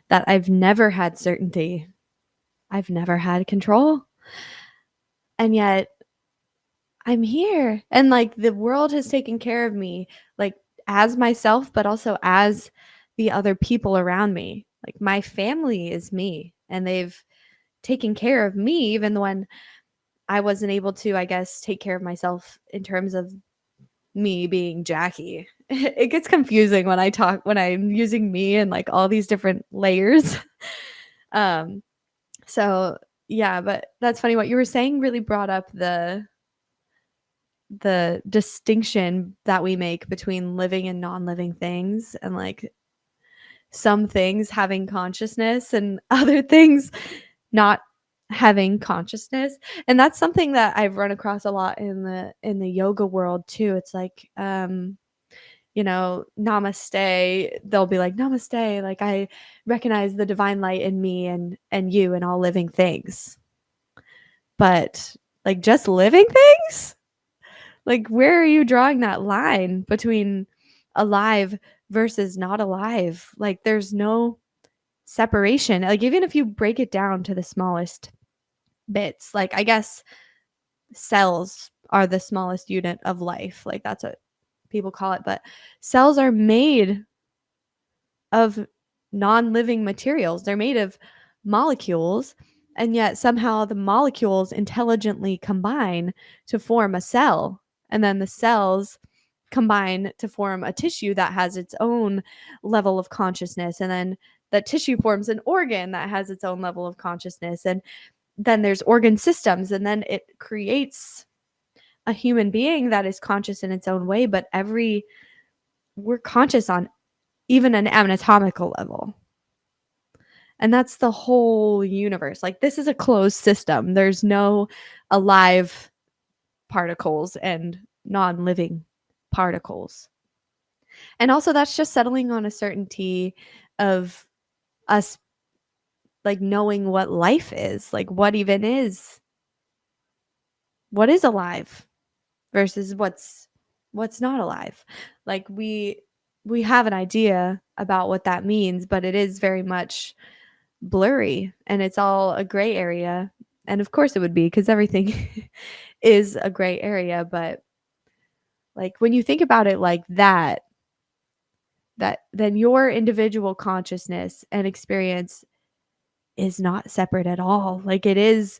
that I've never had certainty. I've never had control. And yet I'm here. And like the world has taken care of me, like as myself, but also as the other people around me. Like my family is me and they've taken care of me even when I wasn't able to, I guess, take care of myself in terms of me being Jackie. It gets confusing when I talk when I'm using me and like all these different layers. um so yeah, but that's funny what you were saying really brought up the distinction that we make between living and non-living things and like some things having consciousness and other things not having consciousness. And that's something that I've run across a lot in the yoga world too. It's like namaste, they'll be like namaste, like I recognize the divine light in me and you and all living things. But like just living things? Like, where are you drawing that line between alive versus not alive? Like, there's no separation. Like, even if you break it down to the smallest bits, like, I guess cells are the smallest unit of life. Like, that's what people call it. But cells are made of non living materials, they're made of molecules. And yet, somehow, the molecules intelligently combine to form a cell. And then the cells combine to form a tissue that has its own level of consciousness. And then that tissue forms an organ that has its own level of consciousness. And then there's organ systems. And then it creates a human being that is conscious in its own way. But we're conscious on even an anatomical level. And that's the whole universe. Like, this is a closed system. There's no alive particles and non living particles. And also, that's just settling on a certainty of us, like, knowing what life is, like, what is alive versus what's not alive. Like, we have an idea about what that means, but it is very much blurry and it's all a gray area. And of course it would be because everything is a gray area. But like when you think about it like that then your individual consciousness and experience is not separate at all. Like it is,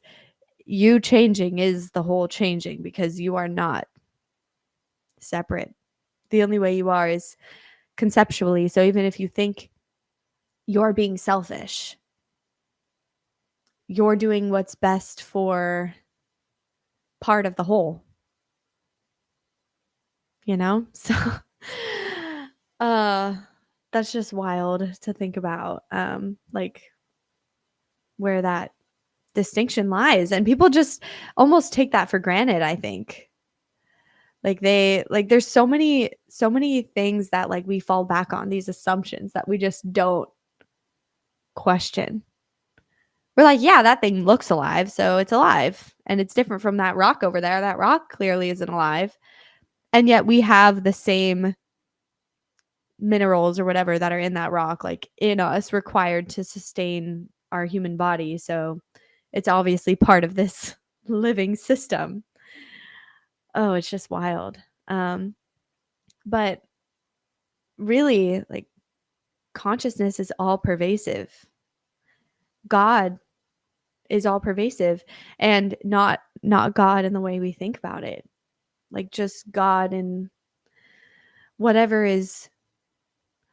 you changing is the whole changing because you are not separate. The only way you are is conceptually. So even if you think you're being selfish, you're doing what's best for part of the whole, you know? So uh that's just wild to think about. Like where that distinction lies, and people just almost take that for granted, I think. Like they like there's so many things that like we fall back on, these assumptions that we just don't question. We're like, yeah, that thing looks alive, so it's alive. And it's different from that rock over there. That rock clearly isn't alive. And yet we have the same minerals or whatever that are in that rock like in us required to sustain our human body. So it's obviously part of this living system. Oh, it's just wild. But really, like consciousness is all pervasive. God is all pervasive, and not God in the way we think about it. Like just God and whatever is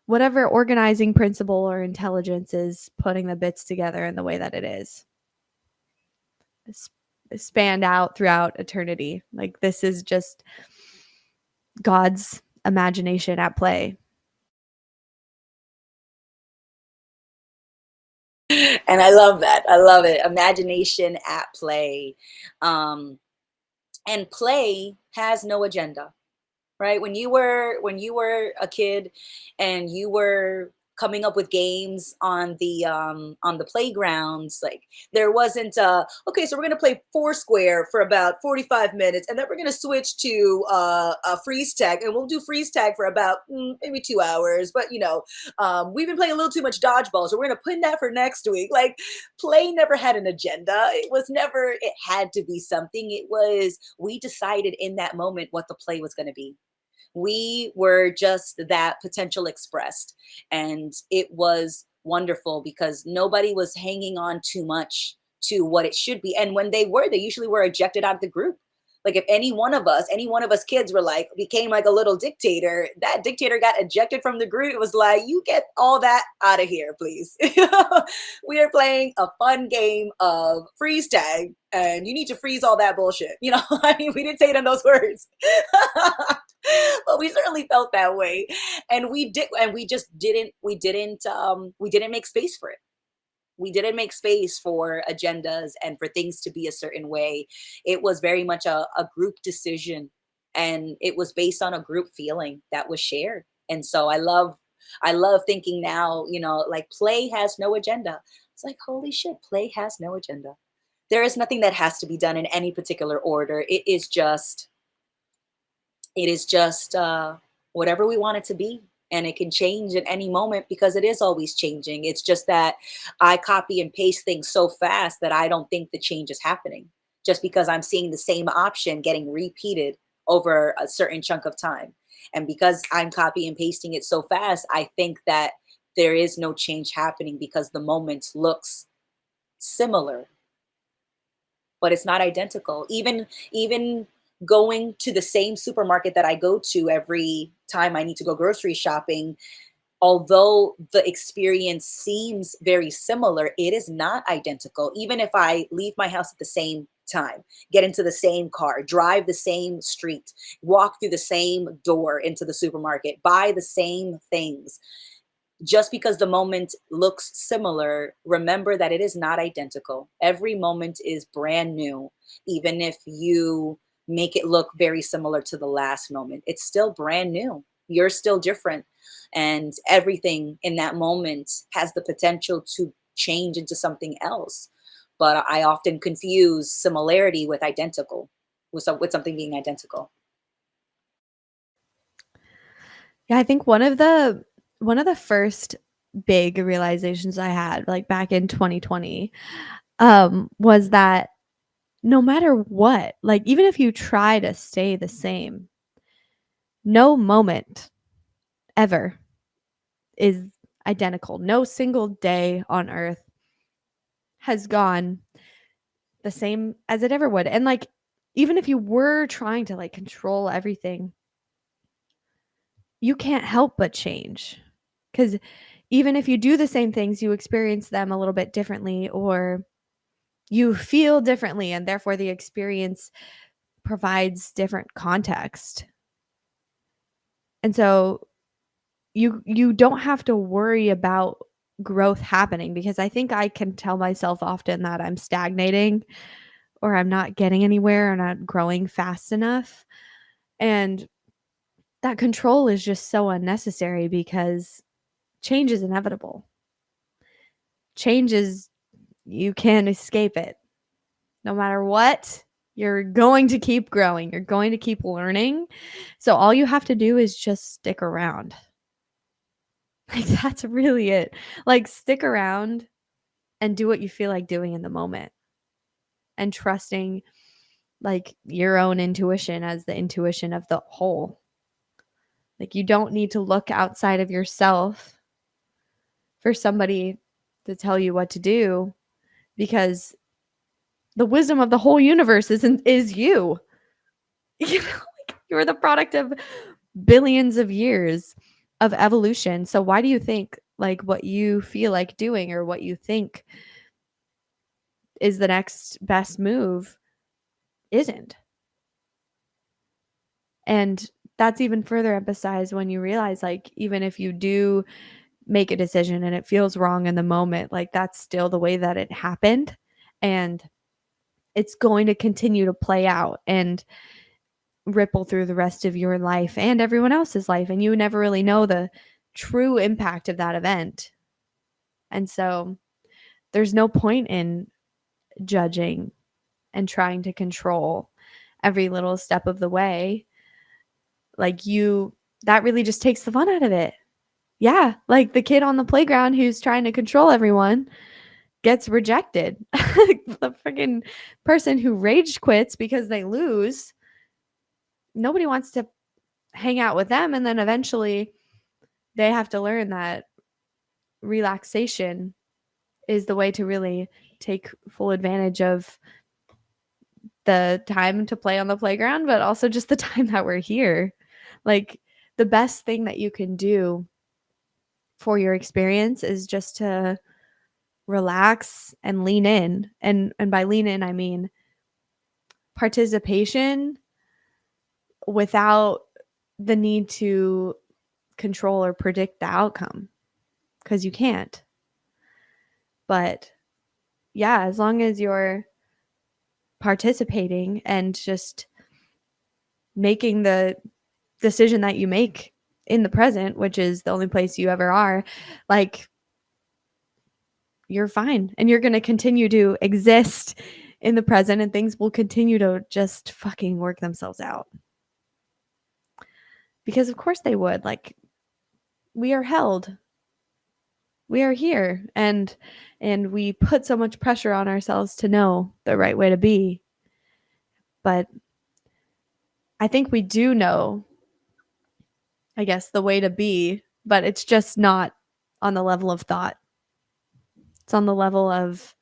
whatever organizing principle or intelligence is putting the bits together in the way that it is spanned out throughout eternity. Like this is just God's imagination at play. And I love that. I love it. Imagination at play. Um, and play has no agenda, right? When you were a kid and you were coming up with games on the playgrounds. Like there wasn't okay, so we're gonna play Foursquare for about 45 minutes, and then we're gonna switch to a freeze tag, and we'll do freeze tag for about maybe 2 hours. But we've been playing a little too much dodgeball, so we're gonna pin that for next week. Like play never had an agenda. It was never, it had to be something. It was, we decided in that moment what the play was gonna be. We were just that potential expressed. And it was wonderful because nobody was hanging on too much to what it should be. And when they usually were ejected out of the group. Like if any one of us kids were like, became like a little dictator, that dictator got ejected from the group. It was like, you get all that out of here, please. We are playing a fun game of freeze tag and you need to freeze all that bullshit. I mean, we didn't say it in those words. But we certainly felt that way. And we just didn't make space for it. We didn't make space for agendas and for things to be a certain way. It was very much a group decision, and it was based on a group feeling that was shared. And so I love thinking now, like play has no agenda. It's like, holy shit, play has no agenda. There is nothing that has to be done in any particular order. It is just whatever we want it to be. And it can change at any moment because it is always changing. It's just that I copy and paste things so fast that I don't think the change is happening just because I'm seeing the same option getting repeated over a certain chunk of time. And because I'm copy and pasting it so fast, I think that there is no change happening because the moment looks similar, but it's not identical. Even going to the same supermarket that I go to every time I need to go grocery shopping, although the experience seems very similar, it is not identical. Even if I leave my house at the same time, get into the same car, drive the same street, walk through the same door into the supermarket, buy the same things, just because the moment looks similar, remember that it is not identical. Every moment is brand new, even if you make it look very similar to the last moment. It's still brand new. You're still different. And everything in that moment has the potential to change into something else. But I often confuse similarity with identical, with something being identical. Yeah, I think one of the first big realizations I had, like, back in 2020, was that no matter what, like, even if you try to stay the same, no moment ever is identical. No single day on earth has gone the same as it ever would. And, like, even if you were trying to, like, control everything, you can't help but change. Because even if you do the same things, you experience them a little bit differently, or you feel differently, and therefore the experience provides different context. And so you don't have to worry about growth happening, because I think I can tell myself often that I'm stagnating or I'm not getting anywhere or not growing fast enough. And that control is just so unnecessary because change is inevitable. Change is, you can't escape it. No matter what, you're going to keep growing. You're going to keep learning. So all you have to do is just stick around. Like, that's really it. Like, stick around and do what you feel like doing in the moment, and trusting, like, your own intuition as the intuition of the whole. Like, you don't need to look outside of yourself for somebody to tell you what to do, because the wisdom of the whole universe is you. You know, like, you're the product of billions of years of evolution. So why do you think, like, what you feel like doing or what you think is the next best move isn't? And that's even further emphasized when you realize, like, even if you do make a decision and it feels wrong in the moment, like, that's still the way that it happened. And it's going to continue to play out and ripple through the rest of your life and everyone else's life. And you never really know the true impact of that event. And so there's no point in judging and trying to control every little step of the way. Like that really just takes the fun out of it. Yeah, like the kid on the playground who's trying to control everyone gets rejected. The freaking person who rage quits because they lose, nobody wants to hang out with them. And then eventually they have to learn that relaxation is the way to really take full advantage of the time to play on the playground, but also just the time that we're here. Like the best thing that you can do for your experience is just to relax and lean in. And by lean in, I mean participation without the need to control or predict the outcome, because you can't. But yeah, as long as you're participating and just making the decision that you make in the present, which is the only place you ever are, like you're fine and you're going to continue to exist in the present and things will continue to just fucking work themselves out. Because of course they would. Like we are held. We are here and we put so much pressure on ourselves to know the right way to be. But I think we do know, I guess, the way to be, but it's just not on the level of thought. It's on the level of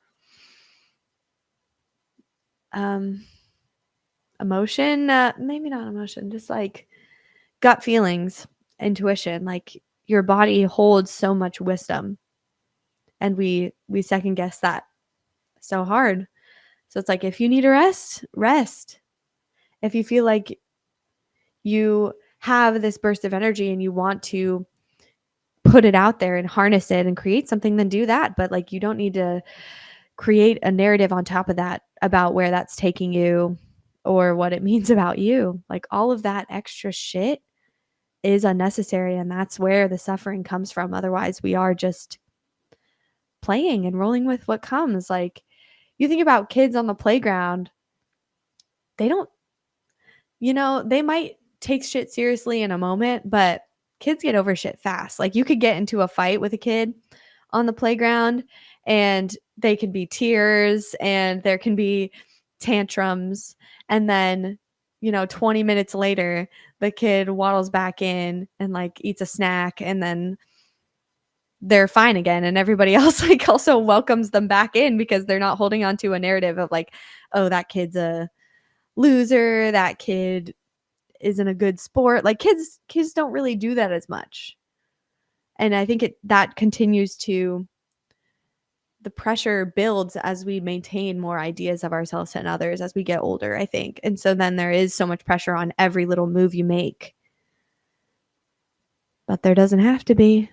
emotion, maybe not emotion, just like gut feelings, intuition. Like your body holds so much wisdom, and we second guess that so hard. So it's like if you need a rest. If you feel like you have this burst of energy and you want to put it out there and harness it and create something, then do that. But like you don't need to create a narrative on top of that about where that's taking you or what it means about you. Like all of that extra shit is unnecessary, and that's where the suffering comes from. Otherwise, we are just playing and rolling with what comes. Like you think about kids on the playground, they don't, they might take shit seriously in a moment, but kids get over shit fast. Like you could get into a fight with a kid on the playground and they can be tears and there can be tantrums, and then 20 minutes later the kid waddles back in and like eats a snack, and then they're fine again, and everybody else like also welcomes them back in because they're not holding on to a narrative of like, oh, that kid's a loser, that kid isn't a good sport. Like kids don't really do that as much. And I think that continues to, the pressure builds as we maintain more ideas of ourselves and others as we get older, I think. And so then there is so much pressure on every little move you make. But there doesn't have to be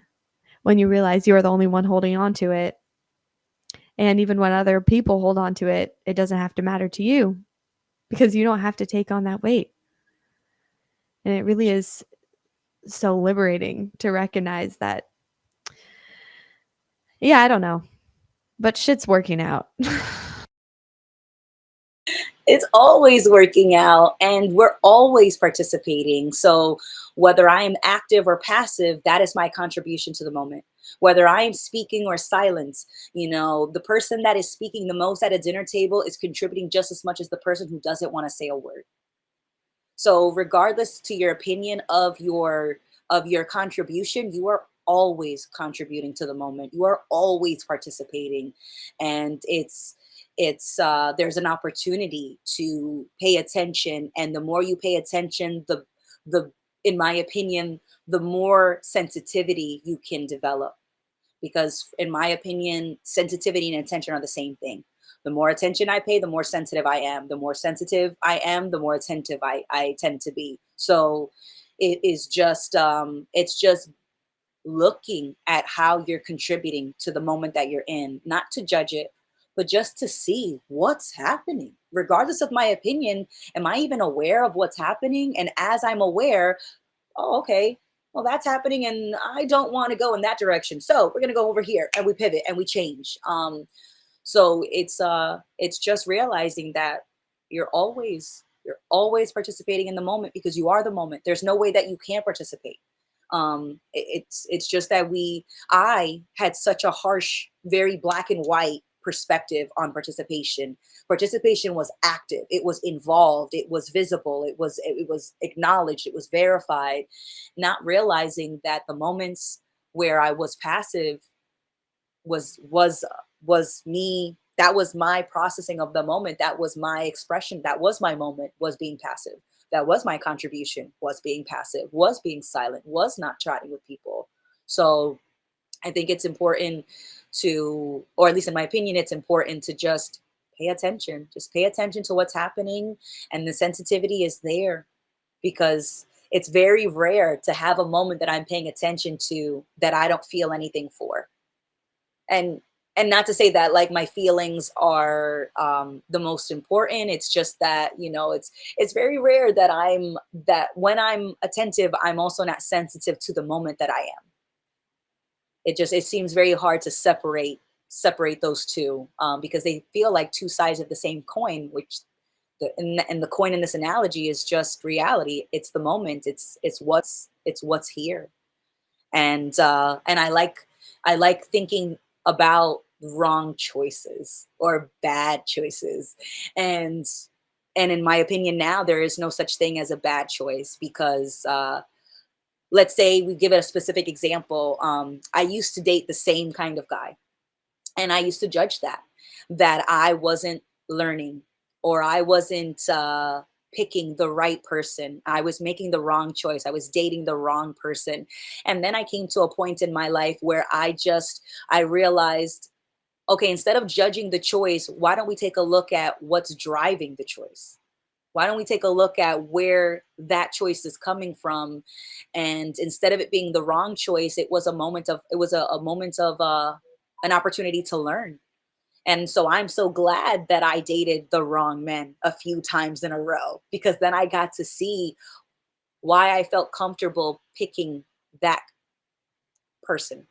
when you realize you're the only one holding on to it. And even when other people hold on to it, it doesn't have to matter to you because you don't have to take on that weight. And it really is so liberating to recognize that, yeah, I don't know, but shit's working out. It's always working out and we're always participating. So whether I am active or passive, that is my contribution to the moment. Whether I am speaking or silent, the person that is speaking the most at a dinner table is contributing just as much as the person who doesn't want to say a word. So regardless to your opinion of your contribution, you are always contributing to the moment. You are always participating. And it's there's an opportunity to pay attention. And the more you pay attention, the in my opinion, the more sensitivity you can develop. Because in my opinion, sensitivity and attention are the same thing. The more attention I pay, the more sensitive I am. The more sensitive I am, the more attentive I tend to be. So it's just looking at how you're contributing to the moment that you're in, not to judge it, but just to see what's happening. Regardless of my opinion, am I even aware of what's happening? And as I'm aware, oh, okay, well, that's happening and I don't want to go in that direction. So we're going to go over here, and we pivot and we change. So it's just realizing that you're always participating in the moment because you are the moment. There's no way that you can't participate. It's just that I had such a harsh, very black and white perspective on participation. Participation was active, it was involved, it was visible, it was acknowledged, it was verified, not realizing that the moments where I was passive was me. That was my processing of the moment, that was my expression, that was my moment, was being passive. That was my contribution, was being passive, was being silent, was not chatting with people. So I think it's important to, or at least in my opinion, it's important to just pay attention. Just pay attention to what's happening. And the sensitivity is there because it's very rare to have a moment that I'm paying attention to that I don't feel anything for. And not to say that like my feelings are the most important. It's just that, it's very rare that when I'm attentive, I'm also not sensitive to the moment that I am. It seems very hard to separate those two, because they feel like two sides of the same coin, which and the coin in this analogy is just reality. It's the moment. It's what's here. And I like thinking about wrong choices or bad choices. And and in my opinion now, there is no such thing as a bad choice because let's say we give it a specific example. I used to date the same kind of guy, and I used to judge that I wasn't learning, or I wasn't picking the right person. I was making the wrong choice. I was dating the wrong person. And then I came to a point in my life where I realized, okay, instead of judging the choice, why don't we take a look at what's driving the choice? Why don't we take a look at where that choice is coming from? And instead of it being the wrong choice, it was a moment of an opportunity to learn. And so I'm so glad that I dated the wrong men a few times in a row, because then I got to see why I felt comfortable picking that person,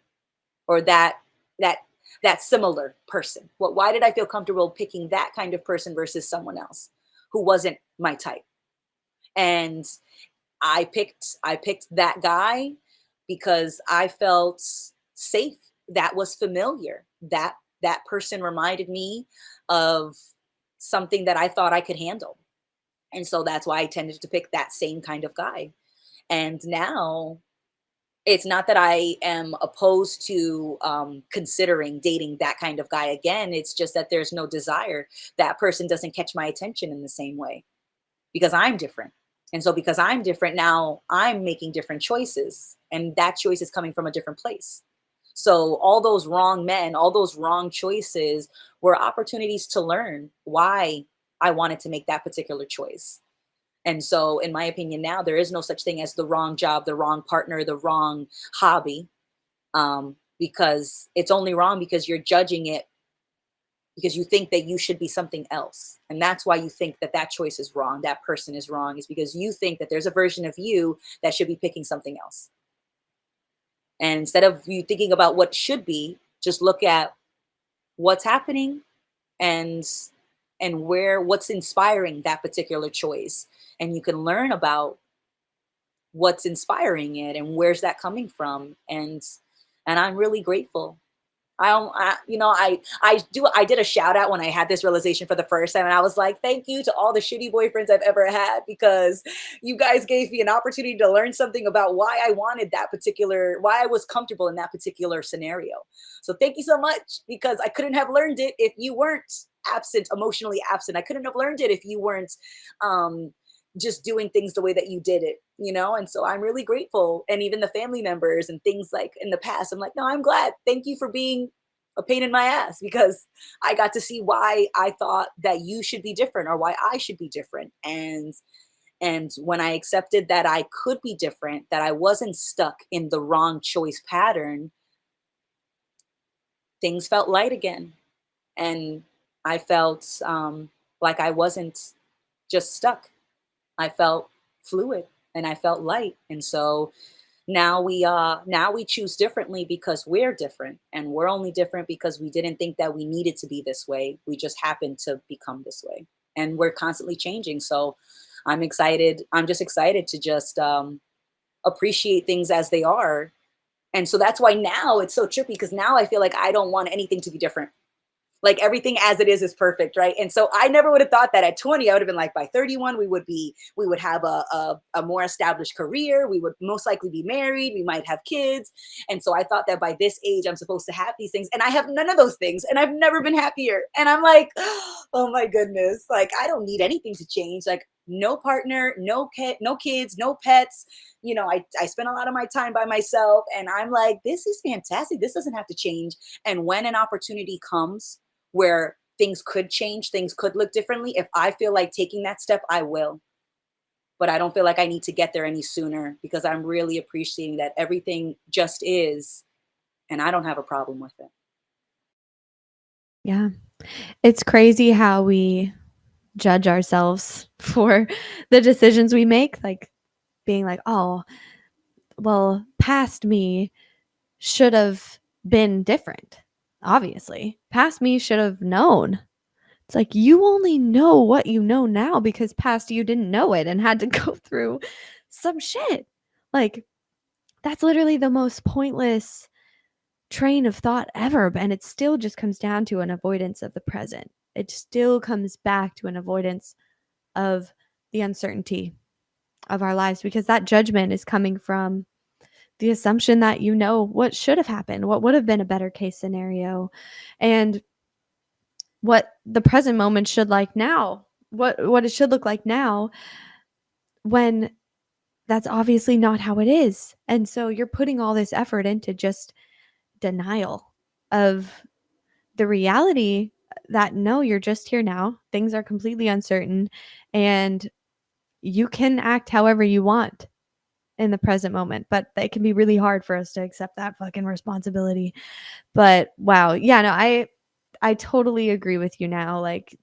or that that similar person. Why did I feel comfortable picking that kind of person versus someone else who wasn't my type? And I picked that guy because I felt safe. That was familiar. That person reminded me of something that I thought I could handle. And so that's why I tended to pick that same kind of guy. And now it's not that I am opposed to considering dating that kind of guy again. It's just that there's no desire. That person doesn't catch my attention in the same way because I'm different. And so because I'm different now, I'm making different choices. And that choice is coming from a different place. So all those wrong men, all those wrong choices were opportunities to learn why I wanted to make that particular choice. And so, in my opinion, now there is no such thing as the wrong job, the wrong partner, the wrong hobby, because it's only wrong because you're judging it because you think that you should be something else. And that's why you think that that choice is wrong, that person is wrong, is because you think that there's a version of you that should be picking something else. And instead of you thinking about what should be, just look at what's happening, and what's inspiring that particular choice. And you can learn about what's inspiring it and where's that coming from. And I'm really grateful. I did a shout out when I had this realization for the first time, and I was like, thank you to all the shitty boyfriends I've ever had, because you guys gave me an opportunity to learn something about why I was comfortable in that particular scenario. So thank you so much, because I couldn't have learned it if you weren't emotionally absent. I couldn't have learned it if you weren't um just doing things the way that you did it. And so I'm really grateful. And even the family members and things like in the past, I'm like, no, I'm glad. Thank you for being a pain in my ass, because I got to see why I thought that you should be different, or why I should be different. And when I accepted that I could be different, that I wasn't stuck in the wrong choice pattern, things felt light again. And I felt like I wasn't just stuck. I felt fluid and I felt light. And so Now we choose differently because we're different, and we're only different because we didn't think that we needed to be this way. We just happened to become this way, and we're constantly changing. So I'm just excited to just appreciate things as they are. And so that's why now it's so trippy, because now I feel like I don't want anything to be different. Like everything as it is perfect, right? And so I never would have thought that at 20. I would have been like, by 31 we would have a more established career, we would most likely be married, we might have kids. And so I thought that by this age I'm supposed to have these things, and I have none of those things, and I've never been happier. And I'm like, oh my goodness, like I don't need anything to change. Like no partner, no kids, no pets. I spend a lot of my time by myself, and I'm like, this is fantastic, this doesn't have to change. And when an opportunity comes where things could change, things could look differently, if I feel like taking that step, I will. But I don't feel like I need to get there any sooner, because I'm really appreciating that everything just is, and I don't have a problem with it. Yeah. It's crazy how we judge ourselves for the decisions we make, like being like, "Oh, well, past me should have been different." Obviously, past me should have known. It's like you only know what you know now because past you didn't know it and had to go through some shit. Like that's literally the most pointless train of thought ever, and it still just comes down to an avoidance of the present. It still comes back to an avoidance of the uncertainty of our lives, because that judgment is coming from the assumption that you know what should have happened, what would have been a better case scenario, and what the present moment should like now, what it should look like now, when that's obviously not how it is. And so you're putting all this effort into just denial of the reality that no, you're just here now. Things are completely uncertain, and you can act however you want in the present moment, but it can be really hard for us to accept that fucking responsibility. But wow, yeah, no, I totally agree with you now. Like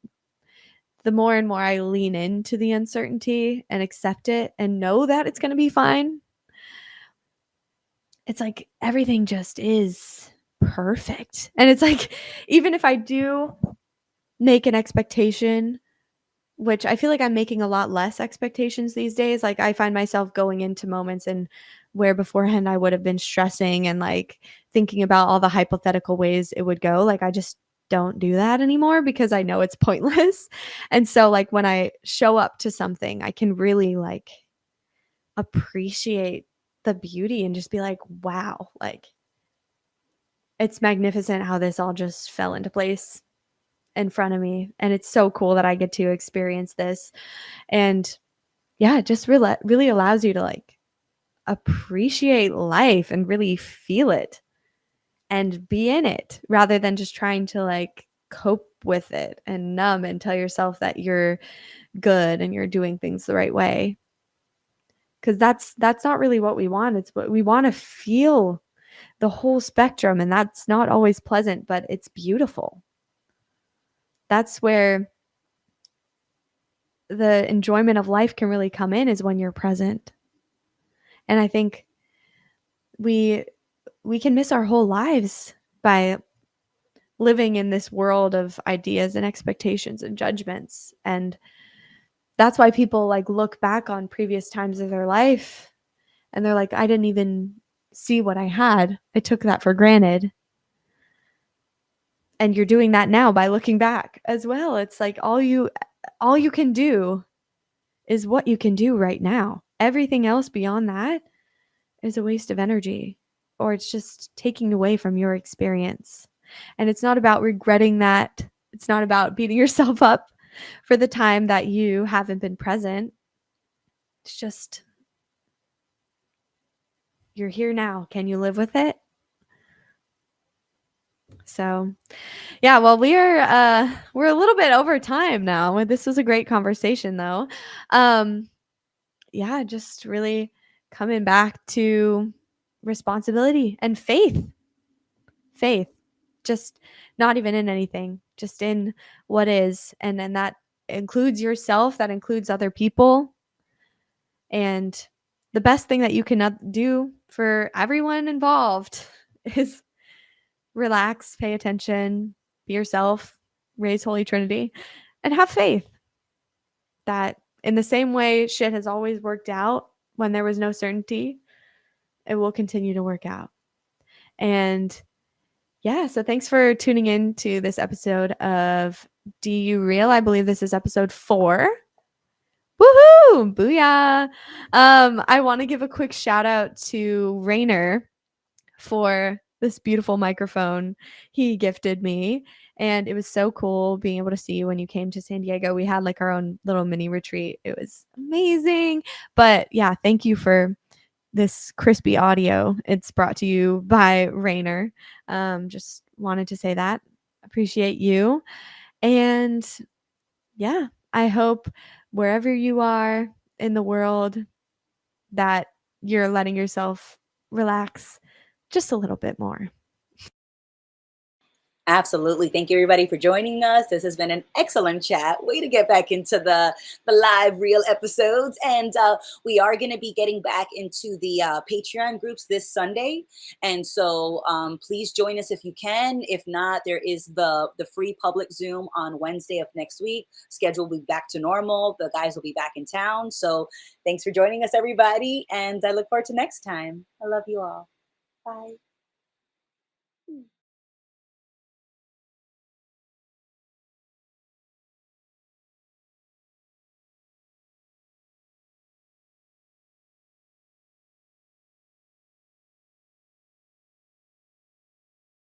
the more and more I lean into the uncertainty and accept it and know that it's going to be fine, it's like everything just is perfect. And it's like even if I do make an expectation, which I feel like I'm making a lot less expectations these days. Like I find myself going into moments and where beforehand I would have been stressing and like thinking about all the hypothetical ways it would go. Like I just don't do that anymore because I know it's pointless. And so like when I show up to something, I can really like appreciate the beauty and just be like, wow, like it's magnificent how this all just fell into place in front of me. And it's so cool that I get to experience this. And yeah, it just really allows you to like appreciate life and really feel it and be in it rather than just trying to like cope with it and numb and tell yourself that you're good and you're doing things the right way. Cuz that's not really what we want. It's what we want to feel, the whole spectrum, and that's not always pleasant, but it's beautiful. That's where the enjoyment of life can really come in, is when you're present. And I think we we can miss our whole lives by living in this world of ideas and expectations and judgments. And that's why people like look back on previous times of their life and they're like, I didn't even see what I had. I took that for granted. And you're doing that now by looking back as well. It's like all you can do is what you can do right now. Everything else beyond that is a waste of energy, or it's just taking away from your experience. And it's not about regretting that. It's not about beating yourself up for the time that you haven't been present. It's just you're here now. Can you live with it? So, yeah, well, we're a little bit over time now. This was a great conversation though. Um yeah, just really coming back to responsibility and faith, just not even in anything, just in what is. And then that includes yourself, that includes other people. And the best thing that you can do for everyone involved is relax, pay attention, be yourself, raise Holy Trinity, and have faith that in the same way shit has always worked out when there was no certainty, it will continue to work out. And yeah, so thanks for tuning in to this episode of Do You Real? I believe this is episode 4. Woohoo! Booyah! I want to give a quick shout out to Rainer for this beautiful microphone he gifted me. And it was so cool being able to see you when you came to San Diego. We had like our own little mini retreat. It was amazing. But yeah, thank you for this crispy audio. It's brought to you by Rainer. Just wanted to say that. Appreciate you. And yeah, I hope wherever you are in the world that you're letting yourself relax just a little bit more. Absolutely. Thank you, everybody, for joining us. This has been an excellent chat. Way to get back into the live real episodes. And we are going to be getting back into the Patreon groups this Sunday. And so please join us if you can. If not, there is the free public Zoom on Wednesday of next week. Schedule will be back to normal. The guys will be back in town. So thanks for joining us, everybody. And I look forward to next time. I love you all. Bye.